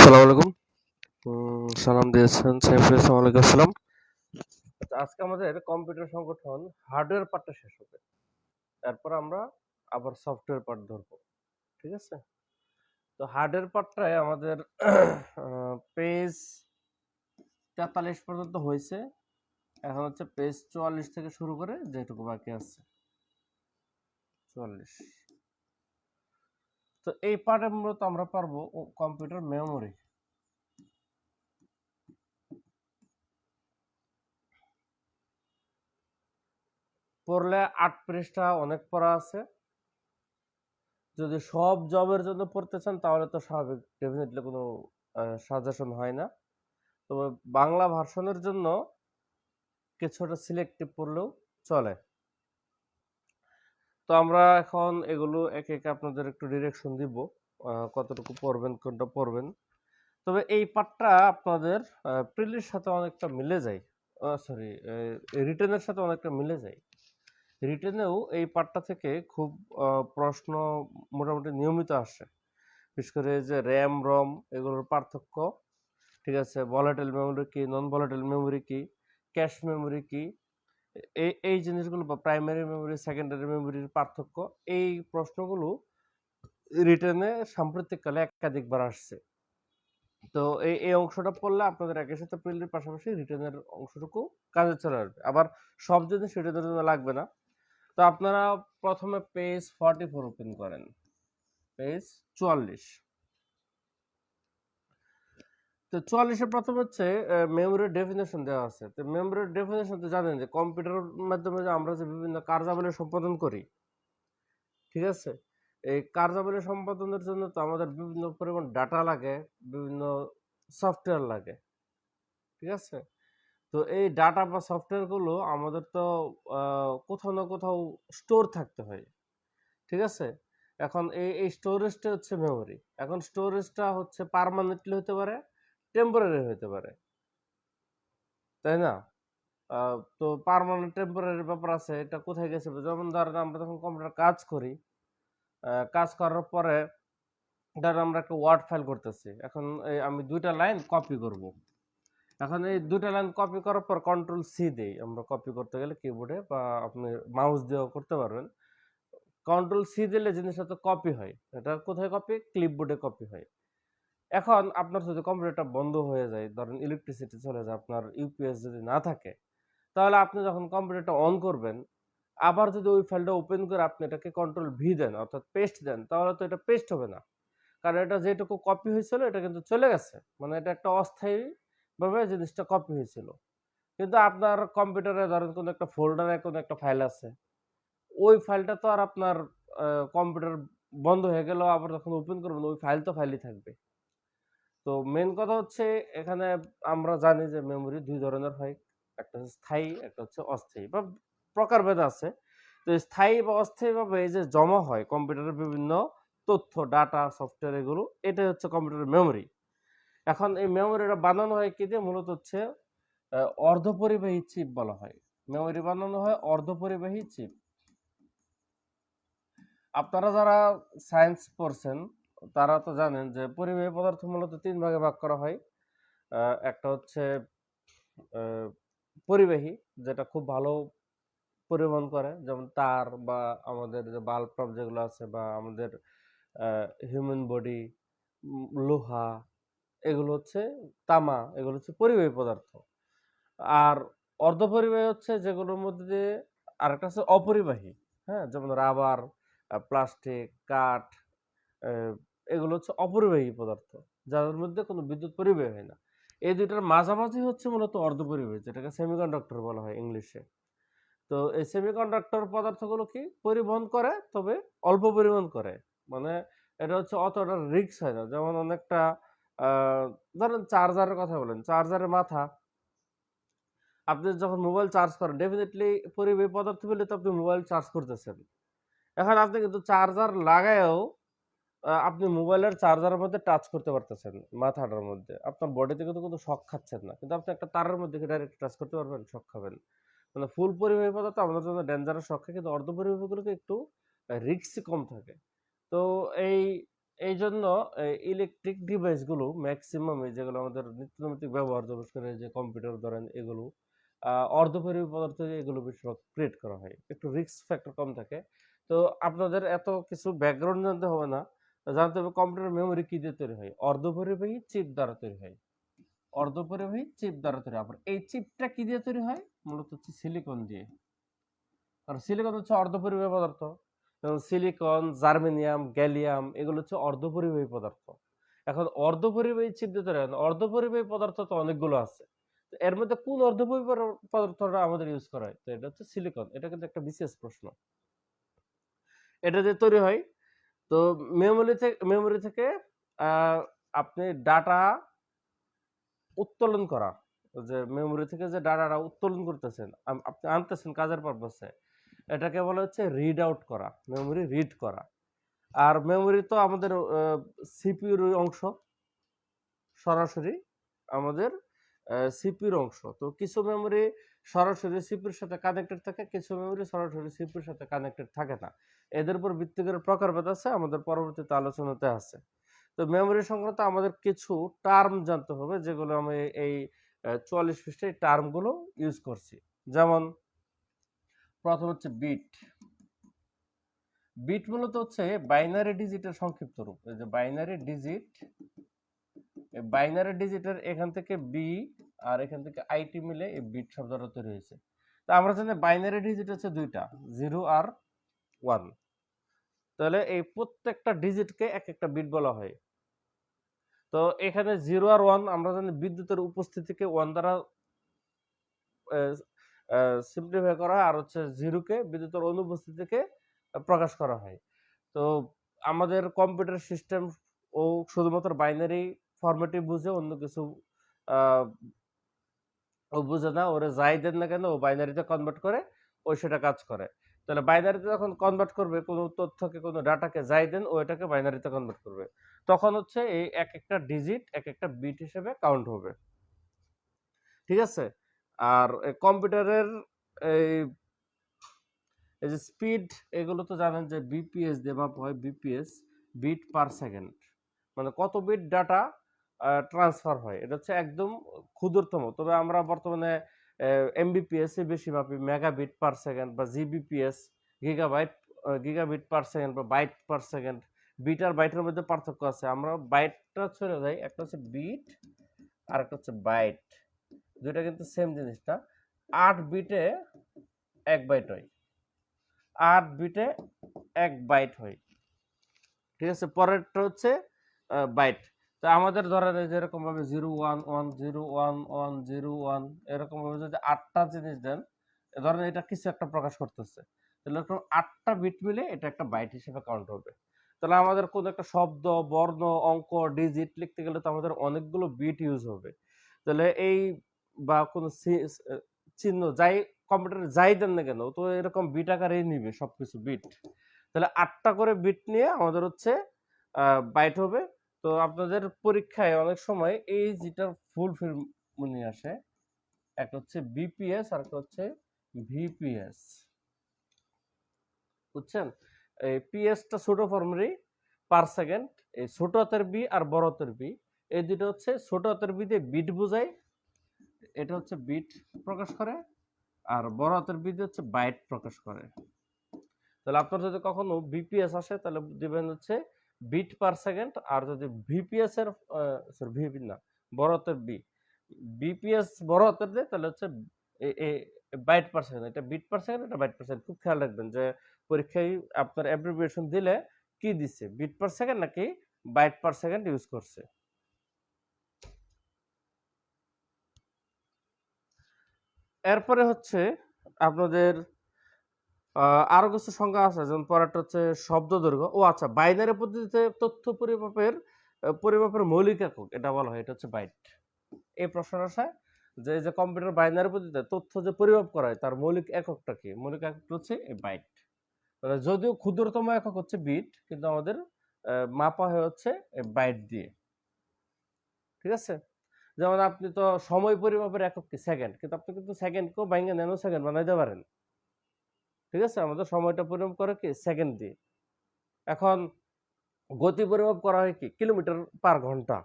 আসসালামু আলাইকুম। সালাম দিয়েছেন সাইফুল ইসলাম, ওয়ালাইকুম আসসালাম। আচ্ছা, আজকে আমাদের কম্পিউটার সংগঠন হার্ডওয়্যার পার্টটা শেষ হবে। এরপর আমরা আবার সফটওয়্যার পার্ট ধরবো। ঠিক আছে? তো হার্ডওয়্যার পার্টটায় আমাদের পেজ 43 পর্যন্ত হয়েছে। এখন হচ্ছে পেজ 44 থেকে শুরু করে যেটুকু বাকি আছে 44। তো এই পার্টে মূলত আমরা পারবো কম্পিউটার মেমোরি। পড়লে 8 পৃষ্ঠা অনেক পড়া আছে। যদি সব জবের জন্য পড়তে চান তাহলে তো স্বাভাবিক, ডেফিনেটলি কোনো সাজেশন হয় না। তবে বাংলা ভার্সনের জন্য কিছুটা সিলেক্টিভ পড়লেও চলে। তো আমরা এখন এগুলো একে একে আপনাদের একটু ডিরেকশন দিব, কতটুকু পড়বেন, কোনটা পড়বেন। তবে এই পার্টটা আপনাদের প্রিলির সাথে অনেকটা মিলে যায়, সরি, রিটেনের সাথে অনেকটা মিলে যায়। রিটেনেও এই পার্টটা থেকে খুব প্রশ্ন মোটামুটি নিয়মিত আসে, বিশেষ করে যে র্যাম রম এগুলোর পার্থক্য, ঠিক আছে, ভলাটাইল মেমোরি কি, নন ভলাটাইল মেমোরি কি, ক্যাশ মেমোরি কি, এই জিনিসগুলো বা প্রাইমারি মেমোরি সেকেন্ডারি মেমোরির পার্থক্য, এই প্রশ্নগুলো রিটেনে সাম্প্রতিককালে একাধিকবার আসছে। তো এই অংশটা পড়লে আপনাদের একের সাথে প্রিলির পাশাপাশি রিটেনের অংশটুকু কাজে চলে আসবে। আবার সব জিনিস রিটেনের জন্য লাগবে না। তো আপনারা প্রথমে পেজ 44 ওপেন করেন, পেজ 44। তো 44-এ প্রথম হচ্ছে মেমোরির ডেফিনেশন দেওয়া আছে। তো মেমোরির ডেফিনেশন তো জানেন যে কম্পিউটারের মাধ্যমে যে আমরা যে বিভিন্ন কার্যাবলী সম্পাদন করি, ঠিক আছে, এই কার্যাবলী সম্পাদনের জন্য তো আমাদের বিভিন্ন পরিমাণ ডাটা লাগে, বিভিন্ন সফটওয়্যার লাগে, ঠিক আছে। তো এই ডাটা বা সফটওয়্যার গুলো আমাদের তো কোথাও না কোথাও স্টোর থাকতে হয়, ঠিক আছে। এখন এই স্টোরেজটা হচ্ছে মেমোরি। এখন স্টোরেজটা হচ্ছে পার্মানেন্টলি হতে পারে, টেম্পোরারি হতে পারে, তাই না? তো পার্মানেন্ট টেম্পোরারি ব্যাপার আছে, এটা কোথায় গেছে, যেমন ধরেন আমরা যখন কম্পিউটার কাজ করি, কাজ করার পরে ধরেন আমরা একটা ওয়ার্ড ফাইল করতেছি। এখন আমি 2টা লাইন কপি করব। এখন এই 2টা লাইন কপি করার পর কন্ট্রোল সি দেই আমরা কপি করতে গেলে কিবোর্ডে, বা আপনি মাউস দিয়েও করতে পারবেন। কন্ট্রোল সি দিলে জিনিসটা তো কপি হয়। এটা কোথায় কপি? ক্লিপবোর্ডে কপি হয়। এখন আপনার যদি কম্পিউটারটা বন্ধ হয়ে যায়, ধরেন ইলেকট্রিসিটি চলে যায়, আপনার ইউপিএস যদি না থাকে, তাহলে আপনি যখন কম্পিউটারটা অন করবেন, আবার যদি ওই ফাইলটা ওপেন করে আপনি এটাকে কন্ট্রোল ভি দেন, অর্থাৎ পেস্ট দেন, তাহলে তো এটা পেস্ট হবে না। কারণ এটা যেটুকু কপি হয়েছিল এটা কিন্তু চলে গেছে, মানে এটা একটা অস্থায়ী ভাবে জিনিসটা কপি হয়েছিল। কিন্তু আপনার কম্পিউটারে ধরেন কোনো একটা ফোল্ডারে কোনো একটা ফাইল আছে, ওই ফাইলটা তো আর আপনার কম্পিউটার বন্ধ হয়ে গেল, আবার যখন ওপেন করবেন ওই ফাইল তো ফাইলই থাকবে। তো মেন কথা হচ্ছে এখানে আমরা জানি যে মেমোরি দুই ধরনের হয়, একটা হচ্ছে স্থায়ী, একটা হচ্ছে অস্থায়ী, বা প্রকারভেদ আছে। তো স্থায়ী বা অস্থায়ীভাবে এই যে জমা হয় কম্পিউটারের বিভিন্ন তথ্য, ডাটা, সফটওয়্যার, এগুলো এটাই হচ্ছে কম্পিউটারের মেমোরি। এখন এই মেমোরিটা বানানো হয় কি দিয়ে? মূলত হচ্ছে অর্ধপরিবাহী চিপ বলা হয়। মেমোরি বানানো হয় অর্ধপরিবাহী চিপ। আপনারা যারা সায়েন্স পড়ছেন তারা তো জানেন যে পরিবাহী পদার্থ মূলত 3 ভাগে ভাগ করা হয়। একটা হচ্ছে পরিবাহী, যেটা খুব ভালো পরিবহন করে, যেমন তার বা আমাদের যে বাল্ব টাল্ব যেগুলো আছে, বা আমাদের হিউম্যান বডি, লোহা, এগুলো হচ্ছে তামা, এগুলো হচ্ছে পরিবাহী পদার্থ। আর অর্ধপরিবাহী হচ্ছে যেগুলোর মধ্যে দিয়ে, আরেকটা হচ্ছে অপরিবাহী, হ্যাঁ, যেমন রাবার, প্লাস্টিক, কাঠ, আহ, এগুলো হচ্ছে অপরিবাহী পদার্থ, যাদের মধ্যে কোনো বিদ্যুৎ পরিবাহী হয় না। এই দুইটার মাঝামাঝি হচ্ছে মূলত অর্ধপরিবাহী, যেটাকে সেমিকন্ডাক্টর বলা হয় ইংলিশে। তো এই সেমিকন্ডাক্টর পদার্থগুলো কি পরিবহন করে, তবে অল্প পরিবহন করে, মানে এটা হচ্ছে অতটা রিস্ক হয় না। যেমন অনেকটা ধরেন চার্জারের কথা বলেন, চার্জারের মাথা, আপনি যখন মোবাইল চার্জ করেন ডেফিনেটলি পরিবাহী পদার্থ পেলে তো আপনি মোবাইল চার্জ করতেছেন। এখন আপনি কিন্তু চার্জার লাগায়ও আপনি মোবাইলের চার্জারের মধ্যে টাচ করতে পারতেছেন, মাথাটার মধ্যে আপনার বডিতে কিন্তু কোনো শক খাচ্ছেন না, কিন্তু আপনি একটা তারের মধ্যে ডাইরেক্ট টাচ করতে পারবেন, শক খাবেন। মানে ফুল পরিবাহী পদার্থ আমাদের জন্য ডেঞ্জারাস শক খায়, কিন্তু অর্ধ পরিবাহীগুলোতে একটু রিস্ক কম থাকে। তো এই এই জন্য ইলেকট্রিক ডিভাইসগুলো ম্যাক্সিমাম যেগুলো আমাদের নিত্যনৈমিত্তিক ব্যবহার বিশেষ করে যে কম্পিউটার ধরেন এগুলো অর্ধপরিবাহী পদার্থ দিয়ে এগুলো বেশিরভাগ ক্রিয়েট করা হয়, একটু রিস্ক ফ্যাক্টর কম থাকে। তো আপনাদের এত কিছু ব্যাকগ্রাউন্ড জানতে হবে না, জানতে হবে কম্পিউটার মেমোরি কি দিয়ে তৈরি হয়, অর্ধপরিবাহী চিপ দ্বারা তৈরি হয়, অর্ধপরিবাহী চিপ দ্বারা তৈরি। আবার এই চিপটা কি দিয়ে তৈরি হয়, মূলত হচ্ছে সিলিকন দিয়ে, কারণ সিলিকন হচ্ছে অর্ধপরিবাহী পদার্থ। সিলিকন, জার্মেনিয়াম, গ্যালিয়াম এগুলো হচ্ছে অর্ধপরিবাহী পদার্থ। এখন অর্ধপরিবাহী চিপ দিয়ে তৈরি হয় না, অর্ধপরিবাহী পদার্থ তো অনেকগুলো আছে, তো এর মধ্যে কোন অর্ধপরিবাহী পদার্থটা আমাদের ইউজ করা হয়, তো এটা হচ্ছে সিলিকন। এটা কিন্তু একটা বিশেষ প্রশ্ন, এটা দিয়ে তৈরি হয়। তো মেমোরি থেকে আপনি ডাটা উত্তোলন করা, যে মেমোরি থেকে যে ডাটাটা উত্তোলন করতেছেন, আপনি আনতেছেন কাজের পারপাসে, এটাকে বলা হচ্ছে রিড আউট করা, মেমোরি রিড করা। আর মেমোরি তো আমাদের সিপিইউর অংশ, সরাসরি আমাদের সিপিইউর অংশ। তো কিছু মেমোরি সরাসরি সিপিইউর সাথে কানেক্টেড থাকে, কিছু মেমোরি সরাসরি সিপিইউর সাথে কানেক্টেড থাকে না। এদের উপর ভিত্তি করে প্রকারভেদ আছে, আমাদের পরবর্তীতে আলোচনাতে আছে। তো মেমোরি সংক্রান্ত আমাদের কিছু টার্ম জানতে হবে, যেগুলো আমি এই 44 পৃষ্ঠায় এই টার্মগুলো ইউজ করছি। যেমন প্রথম হচ্ছে বিট। বিট মূলত হচ্ছে বাইনারি ডিজিটের সংক্ষিপ্ত রূপ। এই যে বাইনারি ডিজিট, এই বাইনারি ডিজিটের এখান থেকে বি আর এখান থেকে আইটি মিলে এই বিট শব্দটা তৈরি হয়েছে। তো আমরা জানি বাইনারি ডিজিট হচ্ছে দুইটা, 0 আর 1। তাহলে এই প্রত্যেকটা ডিজিটকে এক একটা বিট বলা হয়। তো এখানে 0 আর 1 আমরা জানি বিদ্যুতের উপস্থিতিকে 1 দ্বারা সিম্পলিফাই করা হয়, আর হচ্ছে 0 কে বিদ্যুতের অনুপস্থিতিকে প্রকাশ করা হয়। তো আমাদের কম্পিউটার সিস্টেম ও শুধুমাত্র বাইনারি ফরম্যাটই বুঝে, অন্য কিছু ও বুঝে না। ওরে যাই দেন না কেন ও বাইনারিতে কনভার্ট করে, ওই সেটা কাজ করে। তাহলে বাইনারিতে যখন কনভার্ট করবে, কোনো তথ্যকে, কোনো ডাটাকে যাই দেন, ও এটাকে বাইনারিতে কনভার্ট করবে। তখন হচ্ছে এই এক একটা ডিজিট এক একটা বিট হিসেবে কাউন্ট হবে। ঠিক আছে? আর কম্পিউটারের এই এই যে স্পিড, এগুলো তো জানেন যে বিপিএস দিয়ে মাপা হয়, বিপিএস, বিট পার সেকেন্ড, মানে কত বিট ডাটা ট্রান্সফার হয়, এটা হচ্ছে একদম ক্ষুদ্রতম। তবে আমরা বর্তমানে এমবিপিএস এ বেশি মাপি, মেগাবিট পার সেকেন্ড বা Gbps, gigabyte, gigabit per second বা বাইট পার সেকেন্ড। বিট আর বাইটের মধ্যে পার্থক্য আছে, আমরা বাইটটা ছেড়ে যাই, একটা হচ্ছে বিট আর একটা হচ্ছে বাইট, দুইটা কিন্তু সেম জিনিস না। 8 বিটে 1 বাইট হয়, 8 বিটে 1 বাইট হয়। ঠিক আছে, পরেরটা হচ্ছে বাইট। তো আমাদের ধরেন যেরকম ভাবে 0 1 1 0 1 1 0 1 এরকম ভাবে যদি 8টা জিনিস দেন, ধরেন এটা কিছু একটা প্রকাশ করতেছে, তাহলে এরকম 8টা বিট মিলে এটা একটা বাইট হিসেবে কাউন্ট হবে। তাহলে আমাদের কোনো একটা শব্দ, বর্ণ, অঙ্ক, ডিজিট লিখতে গেলে তো আমাদের অনেকগুলো বিট ইউজ হবে। তাহলে এই বা কোনো চিহ্ন যাই কম্পিউটারে যাই দেন না কেন, তো এরকম বিট আকারেই নিবে সবকিছু বিট। তাহলে 8টা করে বিট নিয়ে আমাদের হচ্ছে বাইট হবে। তো আপনাদের পরীক্ষায় অনেক সময় এই যেটা ফুল ফিল্ম নিয়ে আসে, একটা হচ্ছে বিপিএস আর একটা হচ্ছে ভিপিএস, বুঝছেন? এই পিএসটা ছোট ফর্মেরই, পার সেকেন্ড। এই ছোট হাতের বি আর বড় হাতের বি, এই দুটো হচ্ছে ছোট হাতের বি দিয়ে বিট বোঝায়, এটা হচ্ছে বিট প্রকাশ করে, আর বড় হাতের বি দিয়ে হচ্ছে বাইট প্রকাশ করে। তাহলে আপনার যদি কখনো বিপিএস আসে, তাহলে দিবেন হচ্ছে বিট পার সেকেন্ড। আর যদি ভিপিএস এর সরি ভিপি না, বড় হাতের বি, বিপিএস বড় হাতের দেয়, তাহলে হচ্ছে বাইট পার সেকেন্ড। এটা বিট পার সেকেন্ড, এটা বাইট পার সেকেন্ড। খুব খেয়াল রাখবেন যে পরীক্ষায় আপনার অ্যাব্রিভিয়েশন দিলে কি দিচ্ছে, বিট পার সেকেন্ড নাকি বাইট পার সেকেন্ড ইউজ করছে। এরপরে হচ্ছে আপনাদের আরো কিছু সংখ্যা আছে, যেমন পরেরটা হচ্ছে শব্দ দৈর্ঘ্য। ও আচ্ছা, বাইনারি পদ্ধতিতে তথ্য পরিমাপের মৌলিক একক এটা বলা হয়, এটা হচ্ছে বাইট। এই প্রশ্ন আসে যে এই যে কম্পিউটার বাইনারি পদ্ধতিতে তথ্য যে পরিমাপ করা হয়, তার মৌলিক এককটা কি? মৌলিক এককটা হচ্ছে এই বাইট। মানে যদিও ক্ষুদ্রতম একক হচ্ছে বিট, কিন্তু আমাদের মাপা হয় হচ্ছে এই বাইট দিয়ে। ঠিক আছে? যেমন আপনি তো সময় পরিমাপের একক কি? সেকেন্ড, কিন্তু আপনি কিন্তু সেকেন্ডকেও ভাঙে ন্যানো সেকেন্ড বানাইতে পারেন। ঠিক আছে, আমাদের সময়টা পরিমাপ করে কি? সেকেন্ড দিয়ে। এখন গতি পরিমাপ করা হয় কি কিলোমিটার পার ঘন্টা,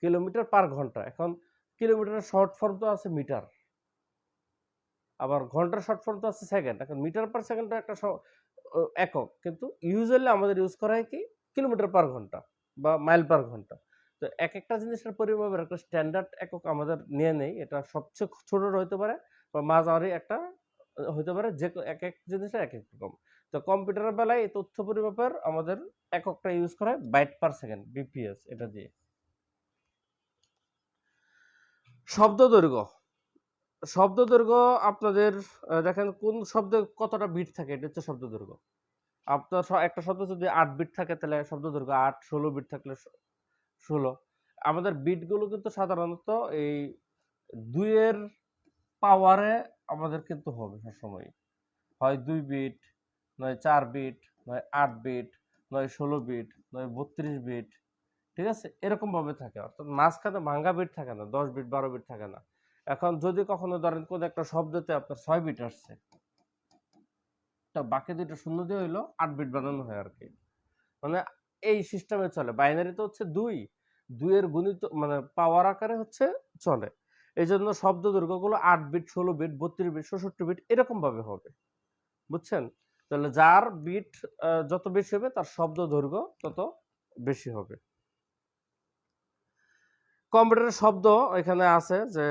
কিলোমিটার পার ঘন্টা। এখন কিলোমিটারের শর্ট ফর্ম তো আছে মিটার, আবার ঘন্টার শর্ট ফর্ম তো আছে সেকেন্ড। এখন মিটার পার সেকেন্ড একটা একক, কিন্তু ইউজুয়ালি আমাদের ইউজ করা হয় কি কিলোমিটার পার ঘন্টা বা মাইল পার ঘন্টা। তো এক একটা জিনিসের পরিমাপের একটা স্ট্যান্ডার্ড একক আমাদের নিয়ে নেই, এটা সবচেয়ে ছোট হইতে পারে বা মাঝারি একটা হইতে পারে, যে এক এক জিনিসের এক এক রকম। তো কম্পিউটারের বেলায় এই তথ্য পরিমাপের আমাদের এককটা ইউজ করা হয় বাইট পার সেকেন্ড, বিপিএস, এটা দিয়ে। শব্দ দৈর্ঘ্য, শব্দ দৈর্ঘ্য আপনাদের দেখেন কোন শব্দে কতটা বিট থাকে, এটা হচ্ছে শব্দ দৈর্ঘ্য। আপনার একটা শব্দ যদি 8 বিট থাকে তাহলে শব্দ দৈর্ঘ্য 8, 16 বিট থাকলে 16। আমাদের বিটগুলো কিন্তু সাধারণত এই 2 এর পাওয়ারে আমাদের কিন্তু হবে সবসময়, হয় 2 বিট, নয় 4 বিট, নয় 8 বিট, নয় 16 বিট, নয় 32 বিট, ঠিক আছে, এরকম ভাবে থাকে। অর্থাৎ মাঝখানে ভাঙ্গা বিট থাকে না, 10 বিট 12 বিট থাকে না। এখন যদি কখনো ধরেন কোন একটা শব্দতে আপনার 6 বিট আসছে, তা বাকি দুইটা শূন্য দিয়ে হইলো 8 বিট বানানো হয় আর কি। মানে এই সিস্টেমে চলে। বাইনারি তো হচ্ছে 2, 2 এর গুণিত মানে পাওয়ার আকারে হচ্ছে চলে। এই জন্য শব্দ দৈর্ঘ্যগুলো 8 বিট, 16 বিট, 32 বিট, 64 বিট এরকম ভাবে হবে, বুঝছেন? তাহলে যার বিট যত বেশি হবে তার শব্দ দৈর্ঘ্য তত বেশি হবে। কম্পিউটারের শব্দ এখানে আছে যে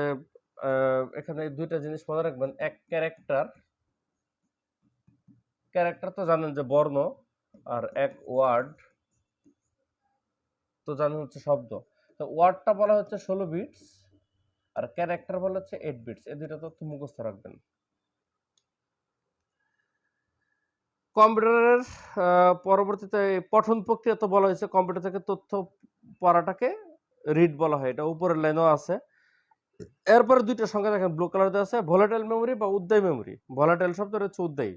এখানে দুইটা জিনিস মনে রাখবেন, এক ক্যারেক্টার, ক্যারেক্টার তো জানেন যে বর্ণ, আর এক ওয়ার্ড তো জানেন হচ্ছে শব্দ। তো ওয়ার্ডটা বলা হচ্ছে 16 বিটস আর ক্যারেক্টার বলা হচ্ছে 8 বিটস। এই দুইটা তথ্য মুখস্থ রাখবেন। কম্পিউটারের পরবর্তীতে পঠন প্রক্রিয়া তো বলা হয়েছে, কম্পিউটার থেকে তথ্য পড়াটাকে রিড বলা হয়, এটা উপরের লাইনেও আছে। এরপরে দুইটা সংখ্যা দেখেন ব্লু কালার দেওয়া আছে, ভোলাটাইল মেমোরি বা উদ্দায়ী মেমোরি। ভোলাটাইল শব্দটা হচ্ছে উদ্দায়ী,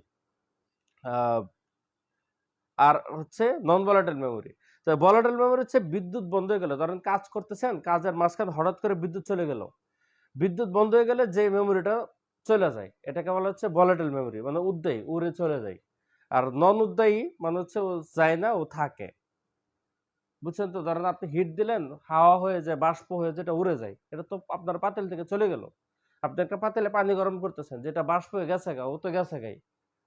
আর হচ্ছে নন ভোলাটাইল মেমোরি। তো ভোলাটাইল মেমোরি হচ্ছে বিদ্যুৎ বন্ধ হয়ে গেল, ধরেন কাজ করতেছেন, কাজের মাঝখানে হঠাৎ করে বিদ্যুৎ চলে গেল, বিদ্যুৎ বন্ধ হয়ে গেলে যে মেমোরিটা চলে যায় এটাকে বলা হচ্ছে ভোলাটাইল মেমোরি, মানে উদ্দায়ী, উড়ে চলে যায়। আর নন উদ্দায়ী মানে হচ্ছে ও যায় না, ও থাকে, বুঝছেন তো? ধরেন আপনি হিট দিলেন, হাওয়া হয়ে যায়, বাষ্প হয়ে যেটা উড়ে যায়, এটা তো আপনার পাতিল থেকে চলে গেল। আপনি একটা পাতিলে পানি গরম করতেছেন, যেটা বাষ্প হয়ে গেছে গা, ও তো গেছে গাই।